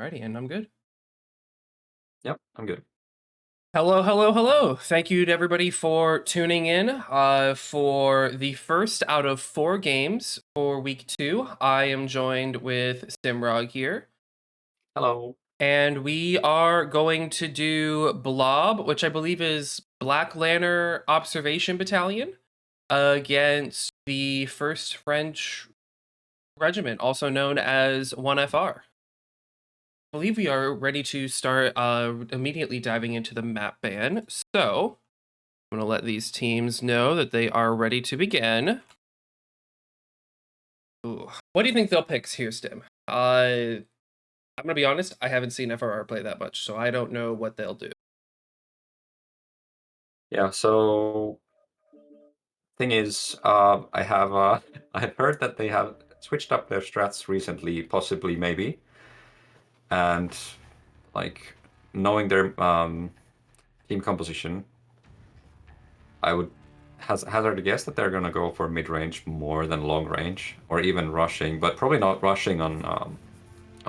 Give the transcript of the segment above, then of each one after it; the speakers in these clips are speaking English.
Alrighty, and I'm good. Yep, I'm good. Hello, hello, hello. Thank you to everybody for tuning in for the first out of 4 games for week 2. I am joined with Simrog here, Hello. and we are going to do Blob, which I believe is BLanner Observation Battalion, against the 1st French Regiment, also known as 1FR. Believe we are ready to start immediately diving into the map ban. So I'm going to let these teams know that they are ready to begin. Ooh. What do you think they'll pick here, Stim? I'm going to be honest, I haven't seen FRR play that much, so I don't know what they'll do. Yeah, so thing is, I have I've heard that they have switched up their strats recently, possibly maybe, and like knowing their team composition, I would hazard a guess that they're gonna go for mid range more than long range, or even rushing, but probably not rushing on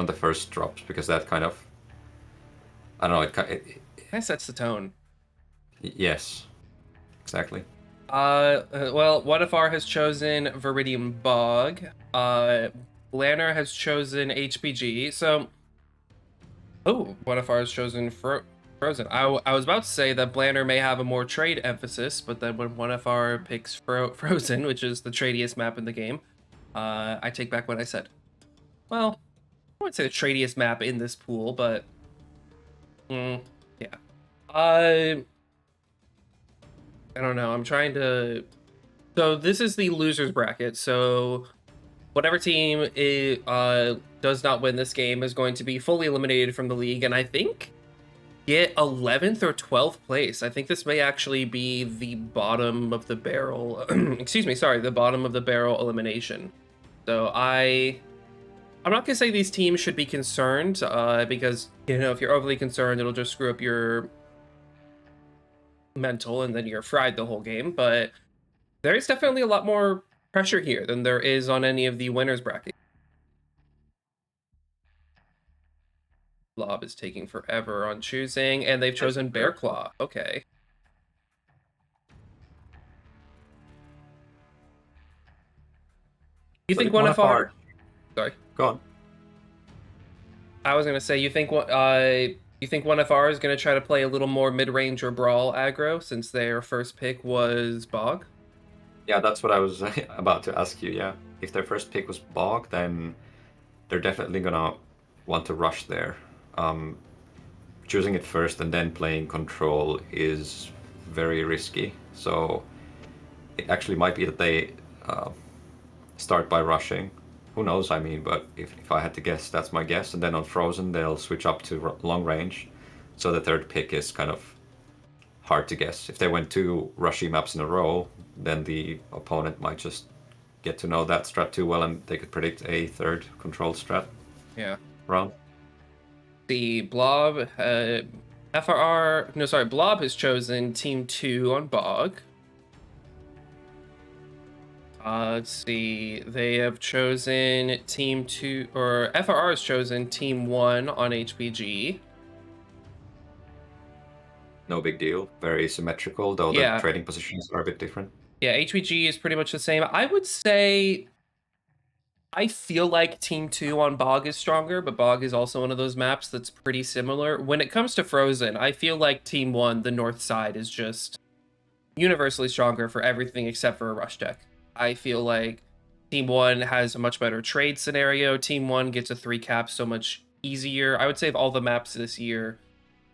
the first drops because that kind of I don't know That sets the tone. yes, exactly. Well, 1FR has chosen Viridian Bog. BLanner has chosen HPG. So, 1FR has chosen Frozen. I was about to say that BLanner may have a more trade emphasis, but then when 1FR picks Frozen, which is the tradiest map in the game, I take back what I said. Well, I wouldn't say the tradiest map in this pool, but yeah. I don't know. I'm trying to. So this is the losers bracket. So whatever team does not win this game is going to be fully eliminated from the league, and I think get 11th or 12th place. I think this may actually be the bottom of the barrel. Excuse me, sorry, the bottom of the barrel elimination. So I'm not gonna say these teams should be concerned, because if you're overly concerned, it'll just screw up your mental, and then you're fried the whole game. But there is definitely a lot more pressure here than there is on any of the winners bracket. Blob is taking forever on choosing, and they've chosen Bear Claw. Okay. You So think if one one of of our our sorry. go on. I was gonna say you think one of ours is gonna try to play a little more mid-range or brawl aggro since their first pick was Bog? Yeah, that's what I was about to ask you. Yeah, if their first pick was Bog, then they're definitely gonna want to rush there. Um, Choosing it first and then playing control is very risky. So it actually might be that they uh, start by rushing. Who knows? I mean, but if I had to guess, that's my guess. And then on Frozen, they'll switch up to long range. So the third pick is kind of hard to guess. If they went 2 rushy maps in a row, then the opponent might just get to know that strat too well, and they could predict a third control strat Yeah. round. The Blob, FRR, no, sorry, Blob has chosen Team 2 on Bog. Let's see, they have chosen Team 2, or FRR has chosen Team 1 on HPG. No big deal. Very symmetrical, though the Yeah, trading positions are a bit different. yeah, HPG is pretty much the same. I would say I feel like Team 2 on Bog is stronger, but Bog is also one of those maps that's pretty similar. When it comes to Frozen, I feel like Team 1, the north side, is just universally stronger for everything except for a rush deck. I feel like Team 1 has a much better trade scenario. Team 1 gets a 3 cap so much easier. I would say of all the maps this year,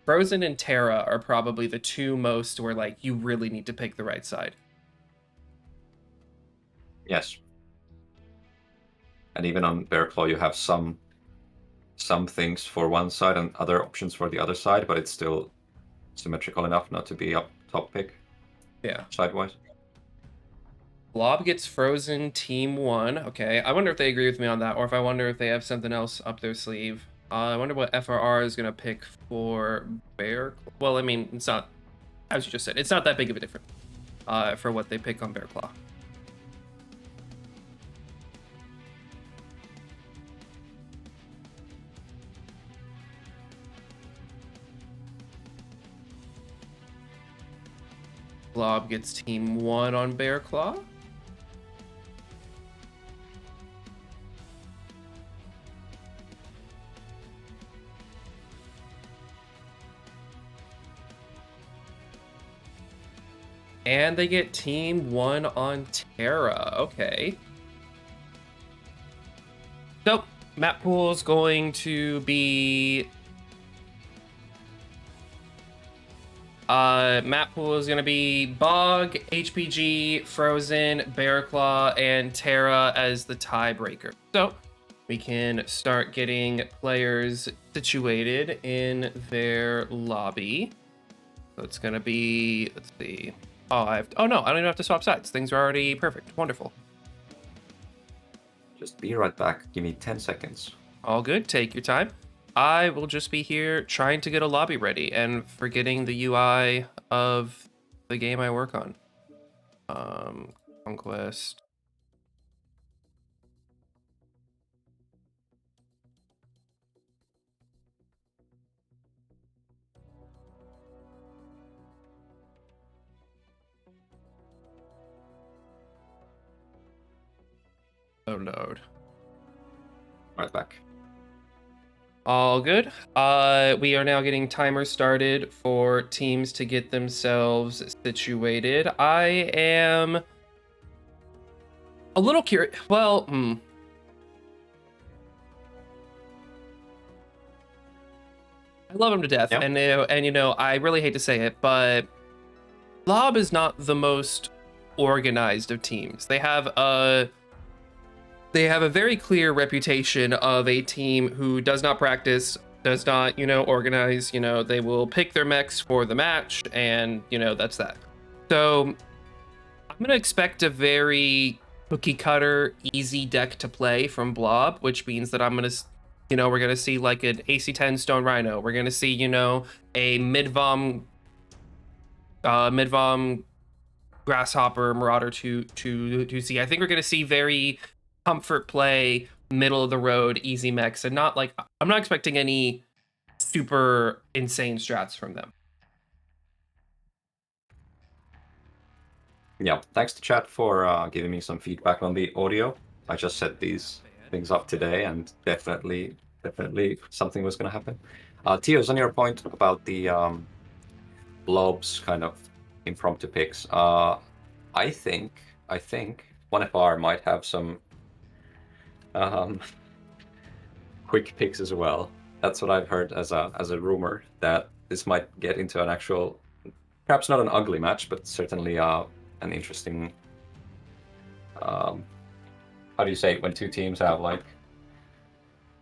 Frozen and Terra are probably the two most where like you really need to pick the right side. Yes. And even on Bear Claw, you have some things for one side and other options for the other side, but it's still symmetrical enough not to be up top pick Yeah. sidewise. Blob gets Frozen Team 1. Okay, I wonder if they agree with me on that, or if I wonder if they have something else up their sleeve. I wonder what FRR is going to pick for Bear. Well, I mean, it's not, as you just said, it's not that big of a difference for what they pick on Bear Claw. Blob gets team 1 on Bear Claw. And they get team 1 on Terra. Okay. So, map pool is going to be... map pool is going to be Bog, HPG, Frozen, Bear Claw, and Terra as the tiebreaker. So, we can start getting players situated in their lobby. So it's going to be... Let's see... Oh no, I don't even have to swap sides. Things are already perfect. Wonderful. Just be right back. Give me 10 seconds. All good. Take your time. I will just be here trying to get a lobby ready and forgetting the UI of the game I work on. Conquest. Oh, load. Right back. All good. We are now getting timers started for teams to get themselves situated. I am a little curious. Well, I love him to death, Yep. and you know, I really hate to say it, but Blob is not the most organized of teams. They have a very clear reputation of a team who does not practice, does not, you know, organize. You know, they will pick their mechs for the match, and you know, that's that. So I'm gonna expect a very cookie cutter, easy deck to play from Blob, which means that I'm gonna, you know, we're gonna see like an AC10 Stone Rhino. We're gonna see, you know, a mid-vom Grasshopper Marauder to see. I think we're gonna see very comfort play, middle of the road, easy mechs, and not like, I'm not expecting any super insane strats from them. Yeah, thanks to chat for giving me some feedback on the audio. I just set these things up today, and definitely something was going to happen. Tios, on your point about the blobs kind of impromptu picks, I think 1FR might have some quick picks as well. That's what I've heard as a rumor, that this might get into an actual, perhaps not an ugly match, but certainly an interesting, how do you say it, when two teams have like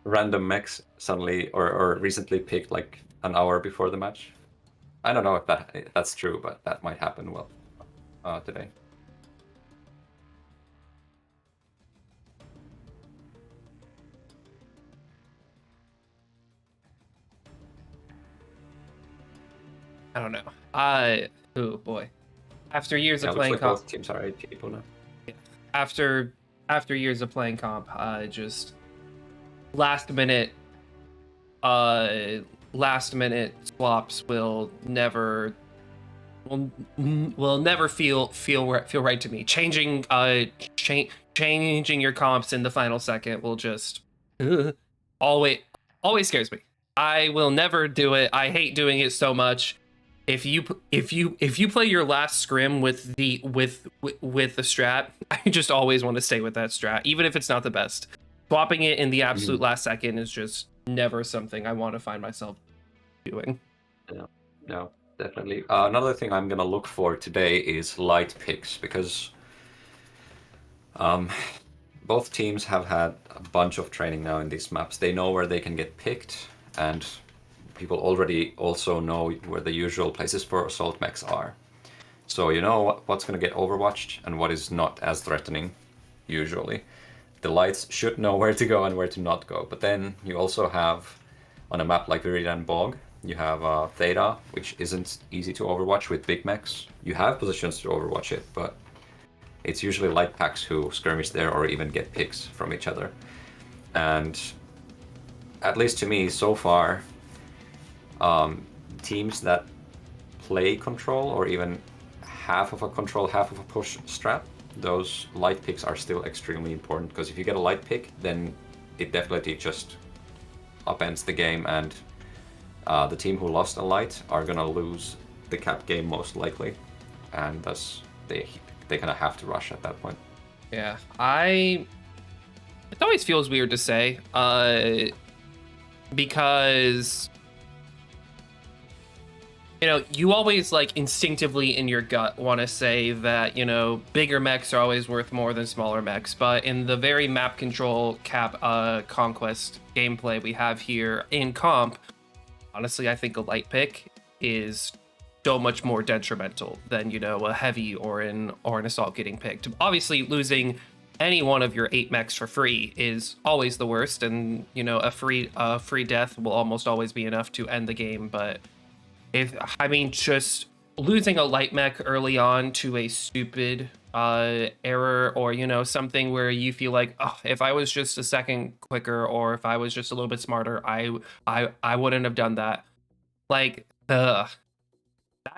random mechs suddenly or recently picked like an hour before the match. I don't know if that's true, but that might happen today. I don't know. Oh boy. After years of playing looks like both teams are 8 people now. After years of playing comp, just last minute swaps will never feel right to me. Changing your comps in the final second will just always scares me. I will never do it. I hate doing it so much. If you play your last scrim with the strat, I just always want to stay with that strat, even if it's not the best. Swapping it in the absolute last second is just never something I want to find myself doing. Yeah, no, definitely. Another thing I'm gonna look for today is light picks, because both teams have had a bunch of training now in these maps. They know where they can get picked, and people already also know where the usual places for assault mechs are. So you know what's going to get overwatched and what is not as threatening, usually. The lights should know where to go and where to not go. But then you also have, on a map like Viridian Bog, you have Theta, which isn't easy to overwatch with big mechs. You have positions to overwatch it, but it's usually light packs who skirmish there or even get picks from each other. And at least to me, so far, teams that play control or even half of a control, half of a push strat, those light picks are still extremely important, because if you get a light pick, then it definitely just upends the game, and the team who lost a light are gonna lose the cap game most likely, and thus they kind of have to rush at that point. Yeah, it always feels weird to say, because you always like instinctively in your gut want to say that, bigger mechs are always worth more than smaller mechs. But in the very map control cap conquest gameplay we have here in comp, honestly, I think a light pick is so much more detrimental than, a heavy or an assault getting picked. Obviously, losing any one of your 8 mechs for free is always the worst, and a free death will almost always be enough to end the game. But just losing a light mech early on to a stupid error, or something where you feel like, oh, if I was just a second quicker, or if I was just a little bit smarter, I wouldn't have done that. Like, that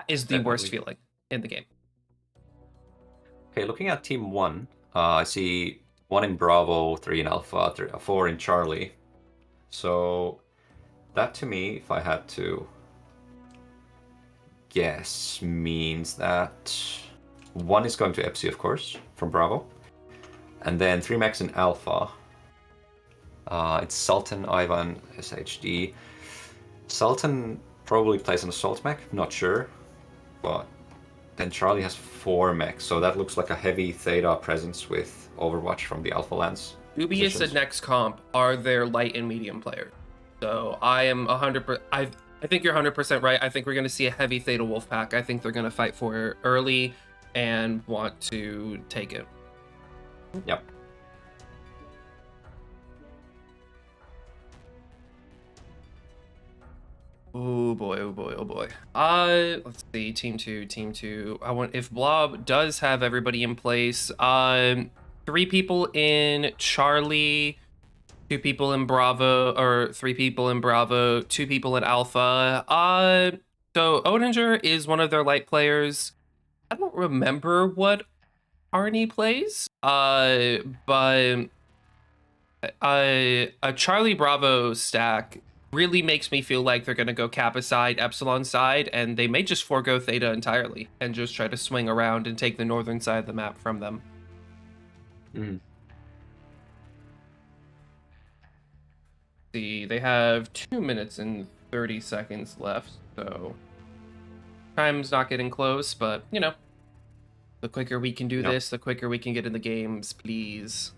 is the worst feeling in the game. Okay, looking at Team 1, I see 1 in Bravo, 3 in Alpha, 4 in Charlie. So that to me, if I had to guess, means that 1 is going to Epsi, of course, from Bravo. And then 3 mechs in Alpha. It's Sultan, Ivan, SHD. Sultan probably plays an assault mech, not sure. But then Charlie has 4 mechs, so that looks like a heavy Theta presence with Overwatch from the Alpha Lance. Dubious at next comp are their light and medium players. So I am 100%. I think you're 100% right. I think we're going to see a heavy Theta Wolfpack. I think they're going to fight for it early and want to take it. Yep. Oh boy, oh boy, oh boy. Let's see, team two. I want, if Blob does have everybody in place, 3 people in Charlie, 2 people in Bravo, or 3 people in Bravo, 2 people in Alpha. So Odinger is one of their light players. I don't remember what Arnie plays, but a Charlie Bravo stack really makes me feel like they're going to go Kappa side, Epsilon side, and they may just forego Theta entirely and just try to swing around and take the northern side of the map from them. See, they have 2 minutes and 30 seconds left, so time's not getting close, but, the quicker we can do this, the quicker we can get in the games, please.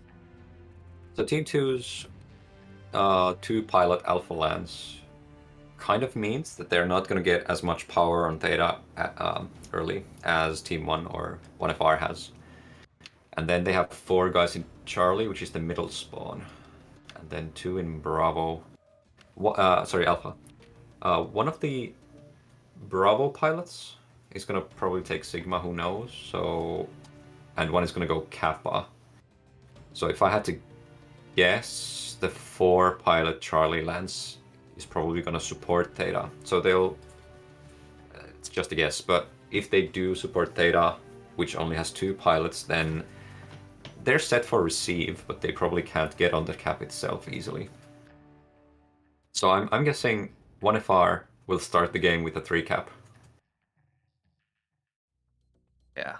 So Team 2's 2 pilot Alpha Lance kind of means that they're not going to get as much power on Theta early as Team 1 or 1FR has. And then they have 4 guys in Charlie, which is the middle spawn. And then 2 in Bravo. Alpha. One of the Bravo pilots is going to probably take Sigma, who knows? So, and 1 is going to go Kappa. So if I had to guess, the 4 pilot Charlie Lance is probably going to support Theta. So it's just a guess, but if they do support Theta, which only has 2 pilots, then they're set for receive, but they probably can't get on the cap itself easily. So I'm guessing 1FR will start the game with a 3 cap. Yeah.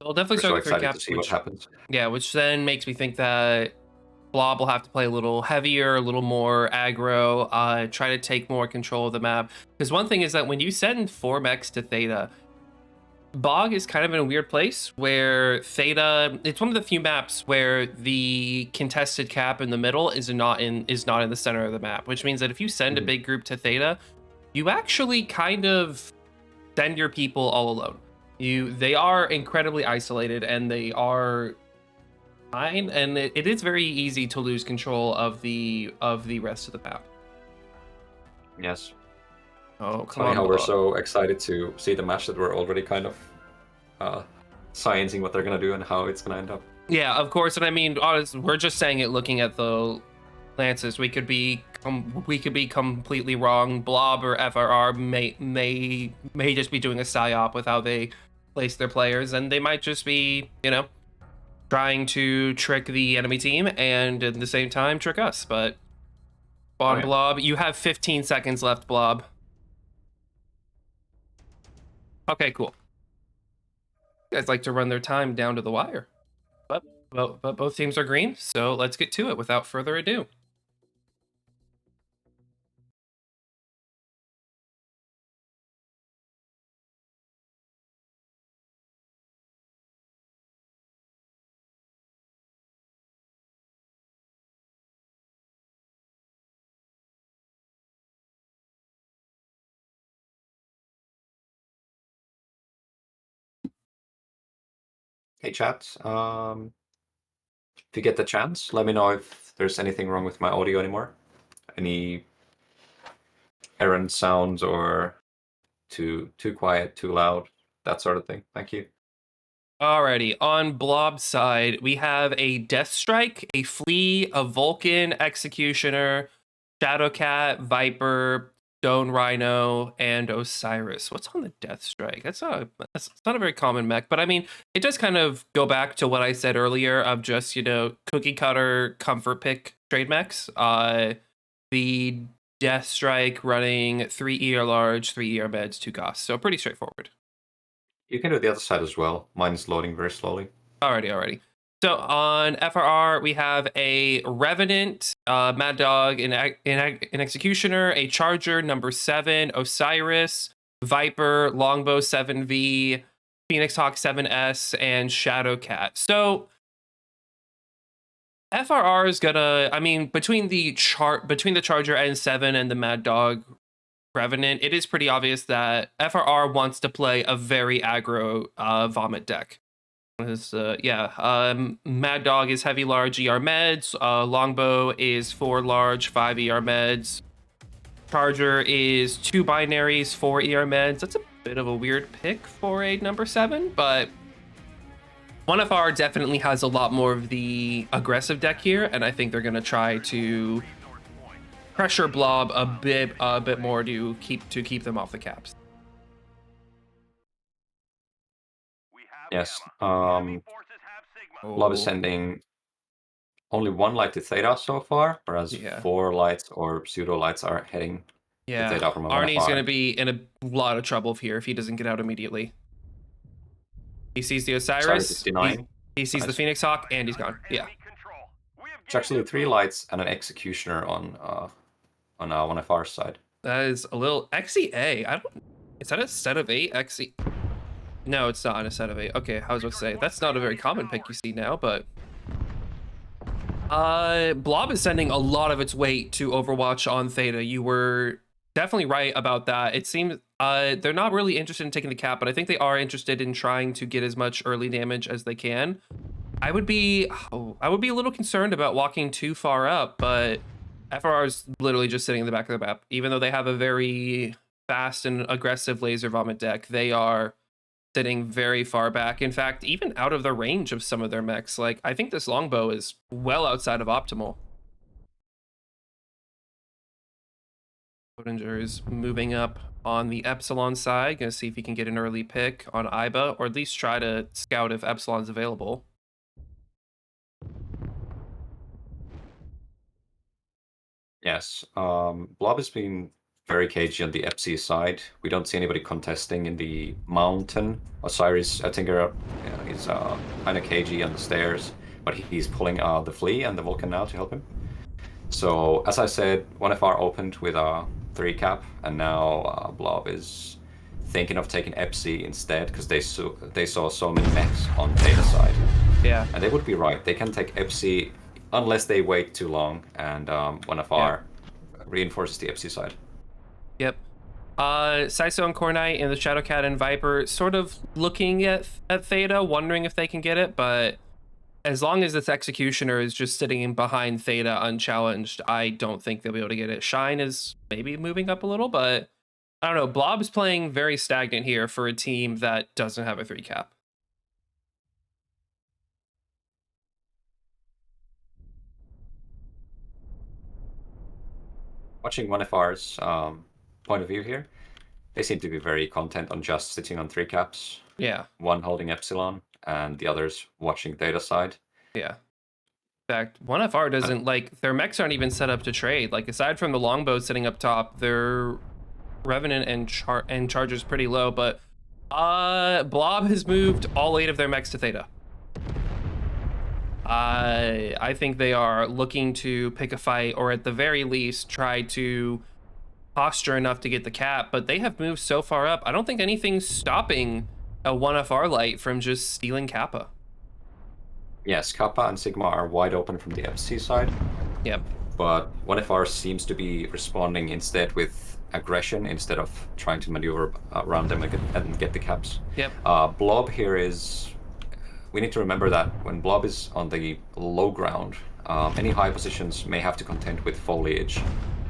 I'll definitely start with 3 caps, to see what happens. Yeah, which then makes me think that Blob will have to play a little heavier, a little more aggro, try to take more control of the map. Because one thing is that when you send 4 mechs to Theta, Bog is kind of in a weird place where Theta, it's one of the few maps where the contested cap in the middle is not in the center of the map, which means that if you send a big group to Theta, you actually kind of send your people all alone. They are incredibly isolated, and they are fine, and it is very easy to lose control of the rest of the map. Yes. Oh, come on! How we're so excited to see the match that we're already kind of sciencing what they're gonna do and how it's gonna end up. Yeah, of course, and I mean, honestly, we're just saying it looking at the Lances. We could be we could be completely wrong. Blob or FRR may just be doing a psyop with how they place their players, and they might just be, you know, trying to trick the enemy team and at the same time trick us. But on Blob, you have 15 seconds left, Blob. Okay, cool. You guys like to run their time down to the wire. But both teams are green, so let's get to it without further ado. Hey chat, if you get the chance, let me know if there's anything wrong with my audio anymore. Any errant sounds or too quiet, too loud, that sort of thing. Thank you. Alrighty, on Blob's side, we have a Death Strike, a Flea, a Vulcan, Executioner, Shadowcat, Viper, Stone Rhino, and Osiris. What's on the Death Strike? That's not a very common mech, but I mean, it does kind of go back to what I said earlier of just, you know, cookie cutter comfort pick trade mechs. The Death Strike running 3 ER large, 3 ER meds, 2 costs. So pretty straightforward. You can do the other side as well. Mine is loading very slowly. Alrighty. So on FRR, we have a Revenant, Mad Dog, an Executioner, a Charger, number 7, Osiris, Viper, Longbow 7V, Phoenix Hawk 7S, and Shadowcat. So FRR is gonna, I mean, between the Charger N7 and the Mad Dog Revenant, it is pretty obvious that FRR wants to play a very aggro Vomit deck. Mad Dog is heavy large ER meds, Longbow is 4 large 5 ER meds, Charger is 2 binaries 4 ER meds. That's a bit of a weird pick for a number 7, but 1FR definitely has a lot more of the aggressive deck here, and I think they're going to try to pressure Blob a bit more to keep them off the caps. Yes. Blob is sending only 1 light to Theta so far, whereas 4 lights or pseudo lights are heading to Theta from a Arnie's 1FR. going to be in a lot of trouble here if he doesn't get out immediately. He sees the Osiris, he sees the Phoenix Hawk, and he's gone. Yeah. It's actually 3 lights and an Executioner on 1FR's side. That is a little XEA. Is that a set of 8 XE? No, it's not a set of 8. Okay, I was going to say that's not a very common pick you see now, but Blob is sending a lot of its weight to Overwatch on Theta. You were definitely right about that. It seems they're not really interested in taking the cap, but I think they are interested in trying to get as much early damage as they can. I would be a little concerned about walking too far up, but FRR is literally just sitting in the back of the map. Even though they have a very fast and aggressive laser vomit deck, they are sitting very far back. In fact, even out of the range of some of their mechs. Like, I think this longbow is well outside of optimal. Odinger is moving up on the Epsilon side. Gonna see if he can get an early pick on Iba, or at least try to scout if Epsilon's available. Yes, Blob has been very cagey on the FC side. We don't see anybody contesting in the mountain. Osiris Ettinger is kind of cagey on the stairs, but he's pulling the Flea and the Vulcan now to help him. So, as I said, 1FR opened with a 3 cap, and now Blob is thinking of taking FC instead, because they saw so many mechs on Theta side. Yeah. And they would be right. They can take FC unless they wait too long, and 1FR reinforces the FC side. Yep. Saiso and Cornite and the Shadowcat and Viper sort of looking at Theta, wondering if they can get it, but as long as this Executioner is just sitting in behind Theta unchallenged, I don't think they'll be able to get it. Shine is maybe moving up a little, but I don't know. Blob's playing very stagnant here for a team that doesn't have a 3 cap. watching one FR's point of view here, they seem to be very content on just sitting on 3 caps. Yeah. One holding Epsilon, and the others watching data side. Yeah. In fact, 1FR doesn't like their mechs aren't even set up to trade. Like aside from the longbow sitting up top, their Revenant and Charger's pretty low, but Blob has moved all 8 of their mechs to Theta. I think they are looking to pick a fight, or at the very least try to posture enough to get the cap, but they have moved so far up. I don't think anything's stopping a 1FR light from just stealing Kappa. Yes, Kappa and Sigma are wide open from the FC side. Yep. But 1FR seems to be responding instead with aggression instead of trying to maneuver around them and get the caps. Yep. Blob here is... We need to remember that when Blob is on the low ground, any high positions may have to contend with foliage.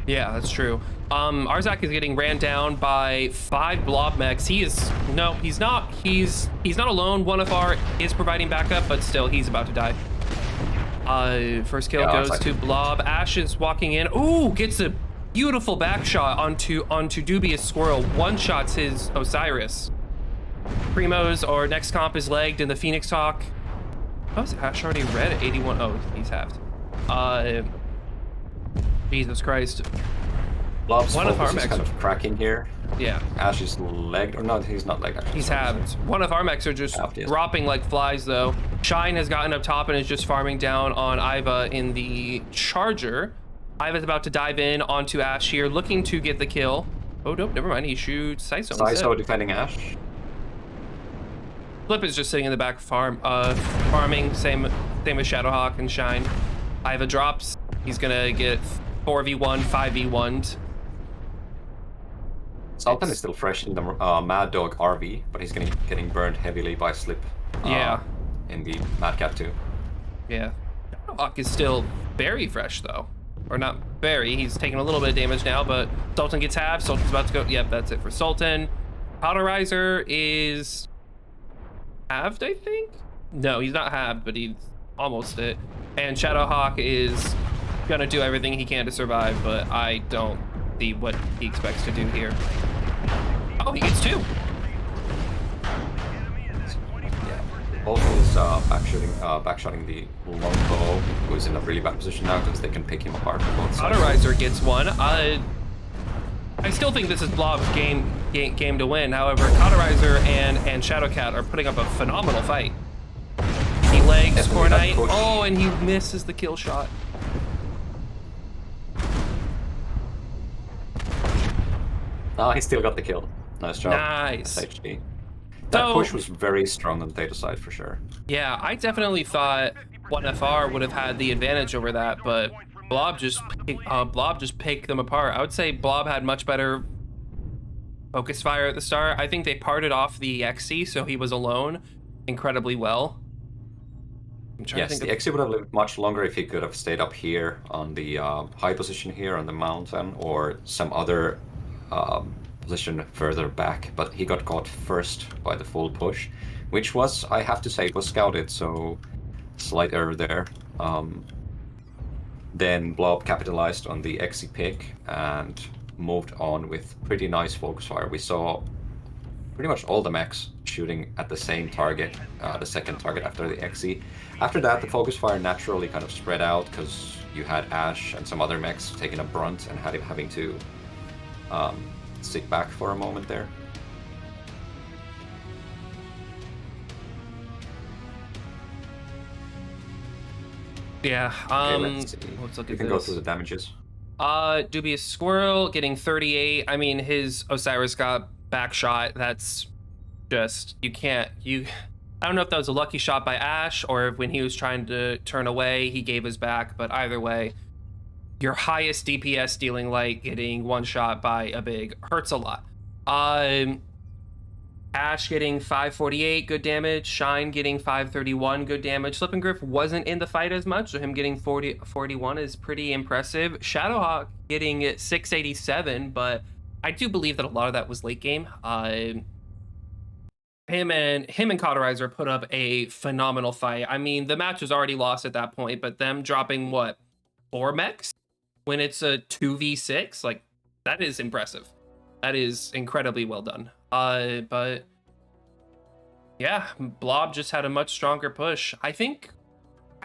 Yeah, that's true. Arzak is getting ran down by 5 Blob mechs. He's not alone. 1FR is providing backup, but still he's about to die. First kill goes to Blob. Ash is walking in. Ooh, gets a beautiful back shot onto Dubious Squirrel. One-shots his Osiris. Primo's or next comp is legged in the Phoenix Hawk. Oh, is Ash already red at 81? Oh, he's halved. Jesus Christ. Blob's focus is kind of cracking here. Yeah. Ash is legged, or no, he's not legged actually. He's halved. One of our mechs are just dropping like flies though. Shine has gotten up top and is just farming down on Iva in the Charger. Iva's about to dive in onto Ash here, looking to get the kill. Oh, nope, never mind. He shoots Saiso. Saiso defending Ash. Flip is just sitting in the back farming, same as Shadowhawk and Shine. Iva drops. He's gonna get 4v1, 5v1'd. Sultan is still fresh in the Mad Dog RV, but he's getting burned heavily by Slip. In the Mad Cat too. Yeah. Shadowhawk is still very fresh though. Or not very, he's taking a little bit of damage now, but Sultan gets halved. Sultan's about to go. Yep, that's it for Sultan. Powderizer is halved, I think? No, he's not halved, but he's almost it. And Shadowhawk is gonna do everything he can to survive, but I don't see what he expects to do here. Oh, he gets 2. Yeah. Both is backshotting the longbow, who's in a really bad position now because they can pick him apart from both sides. Powderizer gets 1. I still think this is Blob's game to win. However, Cauterizer and Shadowcat are putting up a phenomenal fight. He legs Core Knight. Oh, and he misses the kill shot. Oh, he still got the kill. Nice job. Nice. SHD. That push was very strong on the Theta side for sure. Yeah, I definitely thought 1FR would have had the advantage over that, but Blob just picked them apart. I would say Blob had much better focus fire at the start. I think they parted off the XC, so he was alone incredibly well. Yes, the XC would have lived much longer if he could have stayed up here on the high position here on the mountain, or some other position further back, but he got caught first by the full push, which was, I have to say, it was scouted, so slight error there. Then Blob capitalized on the XC pick and moved on with pretty nice focus fire. We saw pretty much all the mechs shooting at the same target, the second target after the XC. After that, the focus fire naturally kind of spread out because you had Ash and some other mechs taking a brunt and had him having to sit back for a moment there. Yeah, let's look at you can go through the damages. Dubious Squirrel getting 38. I mean, his Osiris got back shot. That's just, I don't know if that was a lucky shot by Ash or if when he was trying to turn away, he gave his back, but either way, your highest DPS dealing light getting one shot by a big hurts a lot. Ash getting 548 good damage, Shine getting 531 good damage. Slip and Griff wasn't in the fight as much, so him getting 41 is pretty impressive. Shadowhawk getting 687, but I do believe that a lot of that was late game. Him and Cauterizer put up a phenomenal fight. I mean, the match was already lost at that point, but them dropping what, 4 mechs when it's a 2v6, like, that is impressive. That is incredibly well done. But yeah, Blob just had a much stronger push. I think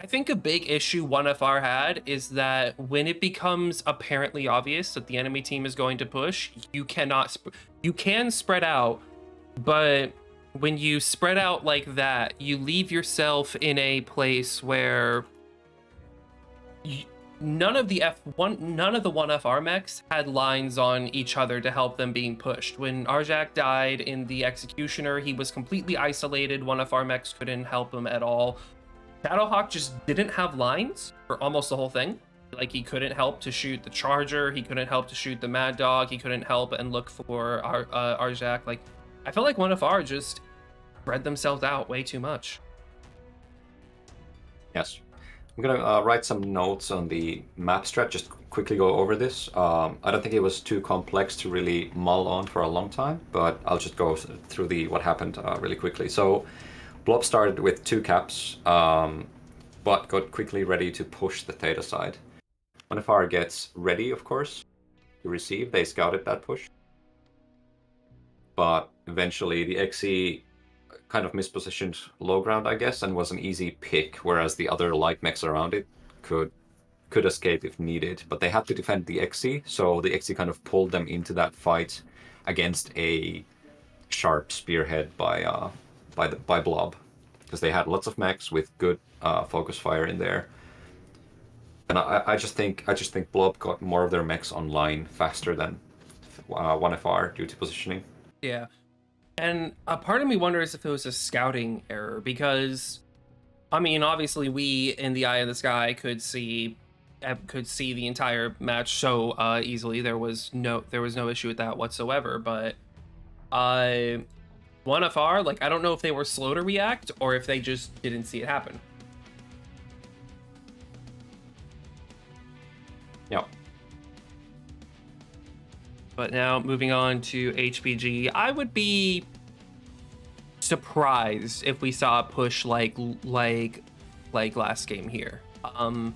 a big issue 1FR had is that when it becomes apparently obvious that the enemy team is going to push, you cannot you can spread out, but when you spread out like that, you leave yourself in a place where none of the 1FR mechs had lines on each other to help them being pushed. When Arjak died in the Executioner, he was completely isolated. 1FR mechs couldn't help him at all. Shadowhawk just didn't have lines for almost the whole thing. Like, he couldn't help to shoot the Charger, he couldn't help to shoot the Mad Dog, he couldn't help and look for Arjak. Like, I felt like 1FR just spread themselves out way too much. Yes. I'm gonna write some notes on the map strat, just quickly go over this. I don't think it was too complex to really mull on for a long time, but I'll just go through what happened really quickly. So Blob started with 2 caps, but got quickly ready to push the Theta side. When FR gets ready, of course, to receive, they scouted that push. But eventually the XE kind of mispositioned low ground, I guess, and was an easy pick, whereas the other light mechs around it could escape if needed. But they had to defend the XE, so the XE kind of pulled them into that fight against a sharp spearhead by Blob, because they had lots of mechs with good focus fire in there. And I just think Blob got more of their mechs online faster than 1FR due to positioning. Yeah. And a part of me wonders if it was a scouting error, because, I mean, obviously we in the eye of the sky could see the entire match so easily. There was no issue with that whatsoever. But 1FR, like, I don't know if they were slow to react or if they just didn't see it happen. Yeah. But now moving on to HPG, I would be surprised if we saw a push like last game here. I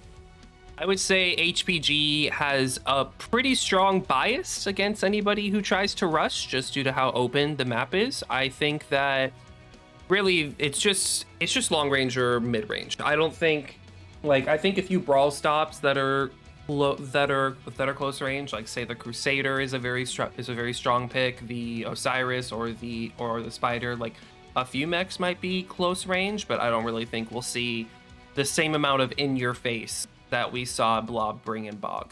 would say HPG has a pretty strong bias against anybody who tries to rush, just due to how open the map is. I think that really it's just long range or mid range. I don't think, like, I think a few brawl stops that are close range, like say the Crusader is a very strong pick, the Osiris or the Spider, like a few mechs might be close range, but I don't really think we'll see the same amount of in your face that we saw Blob bring in Bog.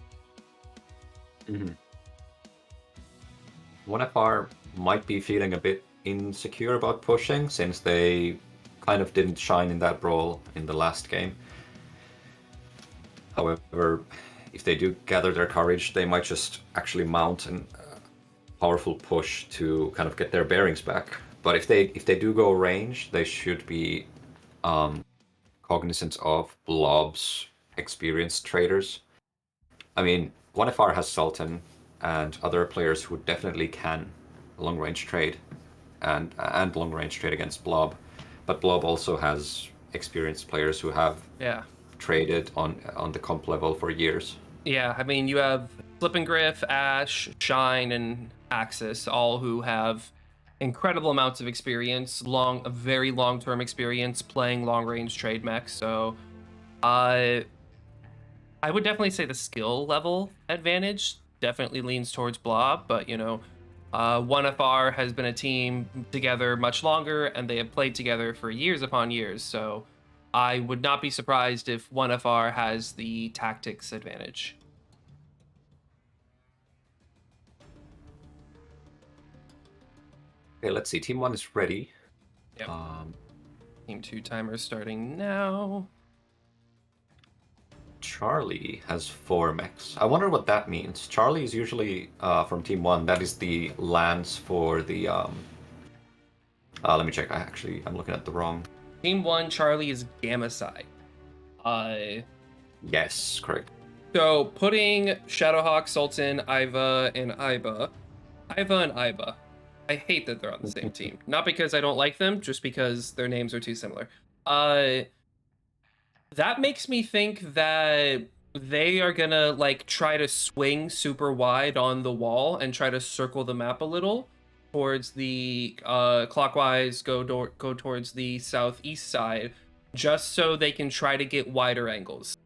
1FR might be feeling a bit insecure about pushing, since they kind of didn't shine in that brawl in the last game. However, if they do gather their courage, they might just actually mount a powerful push to kind of get their bearings back. But if they do go range, they should be cognizant of Blob's experienced traders. I mean, 1FR has Sultan and other players who definitely can long range trade and long range trade against Blob, but Blob also has experienced players who have traded on the comp level for years. Yeah, I mean, you have Flip and Griff, Ash, Shine, and Axis, all who have incredible amounts of experience, very long-term experience playing long-range trade mechs. So, I would definitely say the skill level advantage definitely leans towards Blob, but 1FR has been a team together much longer, and they have played together for years upon years. So I would not be surprised if 1FR has the tactics advantage. Okay, let's see. Team 1 is ready. Yep. Team 2 timer starting now. Charlie has 4 mechs. I wonder what that means. Charlie is usually from Team 1. That is the lance for the... let me check. I'm looking at the wrong... Team 1, Charlie is Gamma side. Yes, correct. So putting Shadowhawk, Sultan, Iva, and Iba. I hate that they're on the same team. Not because I don't like them, just because their names are too similar. That makes me think that they are gonna like try to swing super wide on the wall and try to circle the map a little towards the clockwise, go towards the southeast side, just so they can try to get wider angles.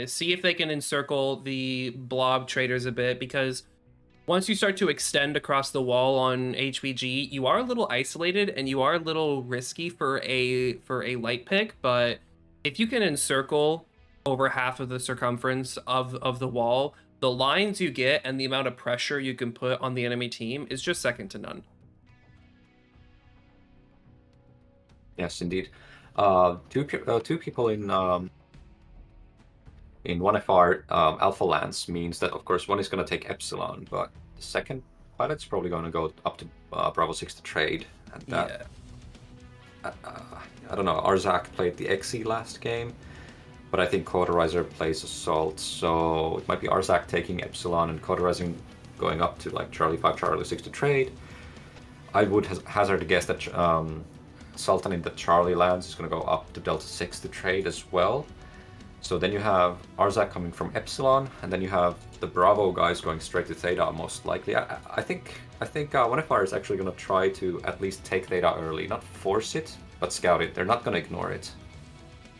See if they can encircle the blob traders a bit, because once you start to extend across the wall on HVG, you are a little isolated and you are a little risky for a light pick. But if you can encircle over half of the circumference of the wall, the lines you get and the amount of pressure you can put on the enemy team is just second to none. Yes, indeed. Two people in 1FR Alpha Lance means that, of course, one is going to take Epsilon, but the second pilot's probably going to go up to Bravo 6 to trade. And that, Yeah. I don't know, Arzak played the XE last game, but I think Cauterizer plays Assault, so it might be Arzak taking Epsilon and Cauterizing going up to like Charlie 5, Charlie 6 to trade. I would hazard a guess that Sultan in the Charlie lands is going to go up to Delta 6 to trade as well. So then you have Arzak coming from Epsilon, and then you have the Bravo guys going straight to Theta, most likely. I think 1FR is actually going to try to at least take Theta early, not force it, but scout it. They're not going to ignore it.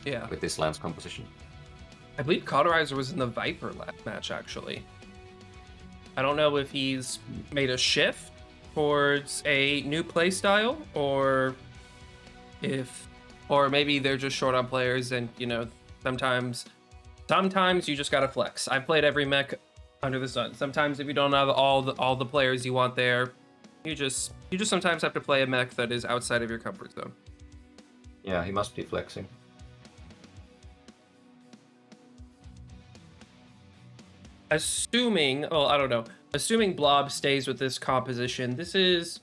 Yeah. With this lands composition. I believe Cauterizer was in the Viper match, actually. I don't know if he's made a shift towards a new playstyle, or maybe they're just short on players, and you know, sometimes you just gotta flex. I've played every mech under the sun. Sometimes if you don't have all the players you want there, you just sometimes have to play a mech that is outside of your comfort zone. Yeah, he must be flexing. Assuming Blob stays with this composition, this is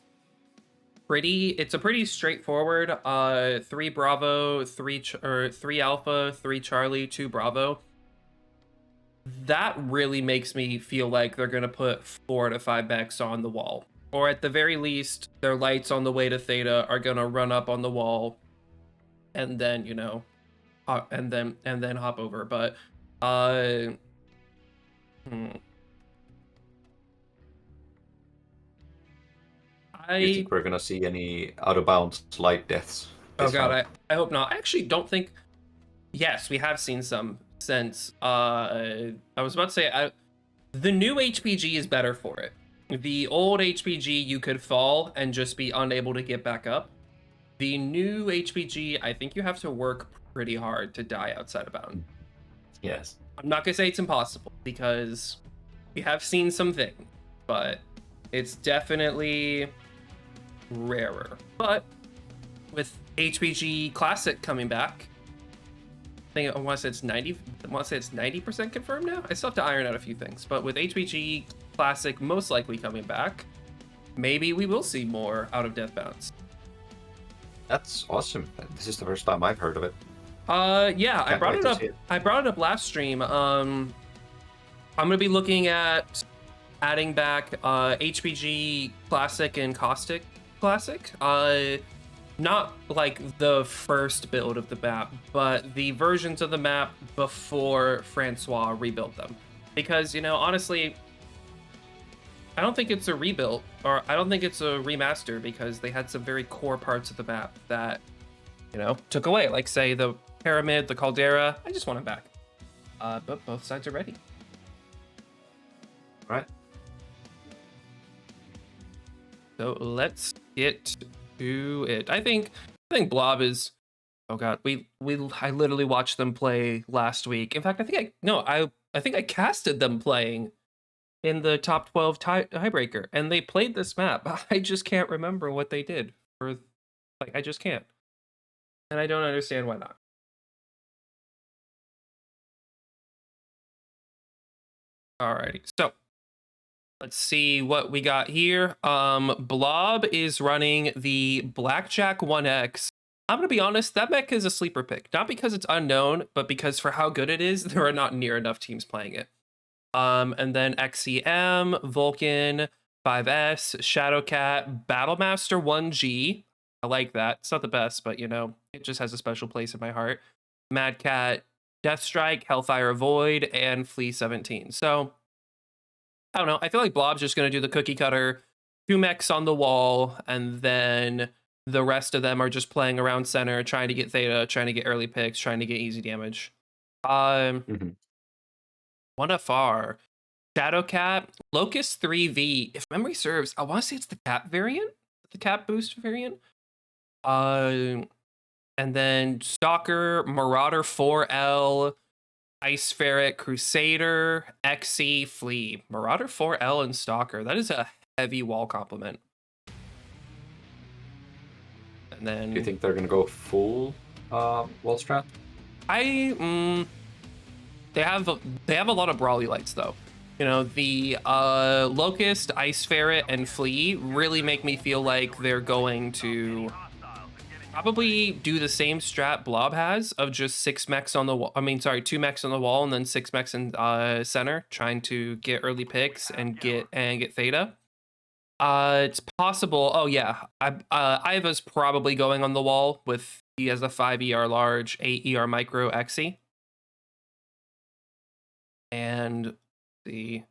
it's a pretty straightforward 3 Bravo, 3 Alpha, 3 Charlie, 2 Bravo. That really makes me feel like they're gonna put 4 to 5 mechs on the wall, or at the very least their lights on the way to Theta are gonna run up on the wall and then, you know, and then hop over. But Do you think we're gonna see any out of bounds light deaths? Oh god, I hope not. I actually don't think. Yes, we have seen some since. I was about to say, the new HPG is better for it. The old HPG, you could fall and just be unable to get back up. The new HPG, I think you have to work pretty hard to die outside of bound. Yes. I'm not gonna say it's impossible, because we have seen some things, but it's definitely rarer. But with HPG Classic coming back, I want to say it's 90% confirmed now. I still have to iron out a few things, but with HPG Classic most likely coming back, maybe we will see more out of death bounce. That's awesome. This is the first time I've heard of it. Yeah, I brought it up last stream. I'm gonna be looking at adding back HPG Classic and Caustic Classic. Not like the first build of the map, but the versions of the map before Francois rebuilt them. Because, you know, honestly, I don't think it's a rebuild, or I don't think it's a remaster, because they had some very core parts of the map that, you know, took away. Like, say, the pyramid, the caldera. I just want them back. But both sides are ready. All right. So let's get to it. I think Blob is. Oh god, I literally watched them play last week. In fact, I think I casted them playing in the top 12 tiebreaker, and they played this map. I just can't remember what they did. I just can't, and I don't understand why not. Alrighty, so let's see what we got here. Blob is running the Blackjack 1X. I'm gonna be honest, that mech is a sleeper pick. Not because it's unknown, but because for how good it is, there are not near enough teams playing it. And then XCM, Vulcan, 5S, Shadowcat, Battlemaster 1G. I like that. It's not the best, but you know, it just has a special place in my heart. Mad Cat, Death Strike, Hellfire Void, and Flea 17. So I don't know. I feel like Blob's just going to do the cookie cutter, 2 mechs on the wall, and then the rest of them are just playing around center, trying to get Theta, trying to get early picks, trying to get easy damage. One FR, Shadowcat, Locust 3V. If memory serves, I want to say it's the Cap variant, the Cap boost variant. And then Stalker, Marauder 4L, Ice Ferret, Crusader, XC, Flea. Marauder 4L and Stalker. That is a heavy wall complement. And then Do you think they're gonna go full wall strat? They have a lot of brawly lights though. You know, the Locust, Ice Ferret, and Flea really make me feel like they're going to probably do the same strat Blob has of just 6 mechs on the wall. I mean, sorry, 2 mechs on the wall and then 6 mechs in center, trying to get early picks and get Theta. It's possible. Oh yeah, Iva's probably going on the wall with he has a 5 ER large, 8 ER micro XE. And the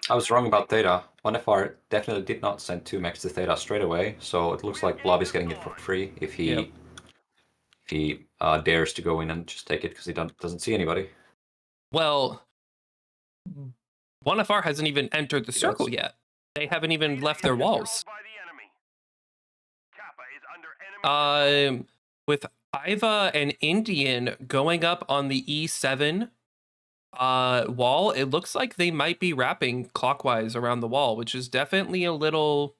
I was wrong about Theta. 1FR definitely did not send 2 mechs to Theta straight away, so it looks like Blob is getting it for free if he dares to go in and just take it because he doesn't see anybody. Well, 1FR hasn't even entered the circle yet. They haven't even left their walls. With Iva and Indian going up on the E7 wall, it looks like they might be wrapping clockwise around the wall, which is definitely a little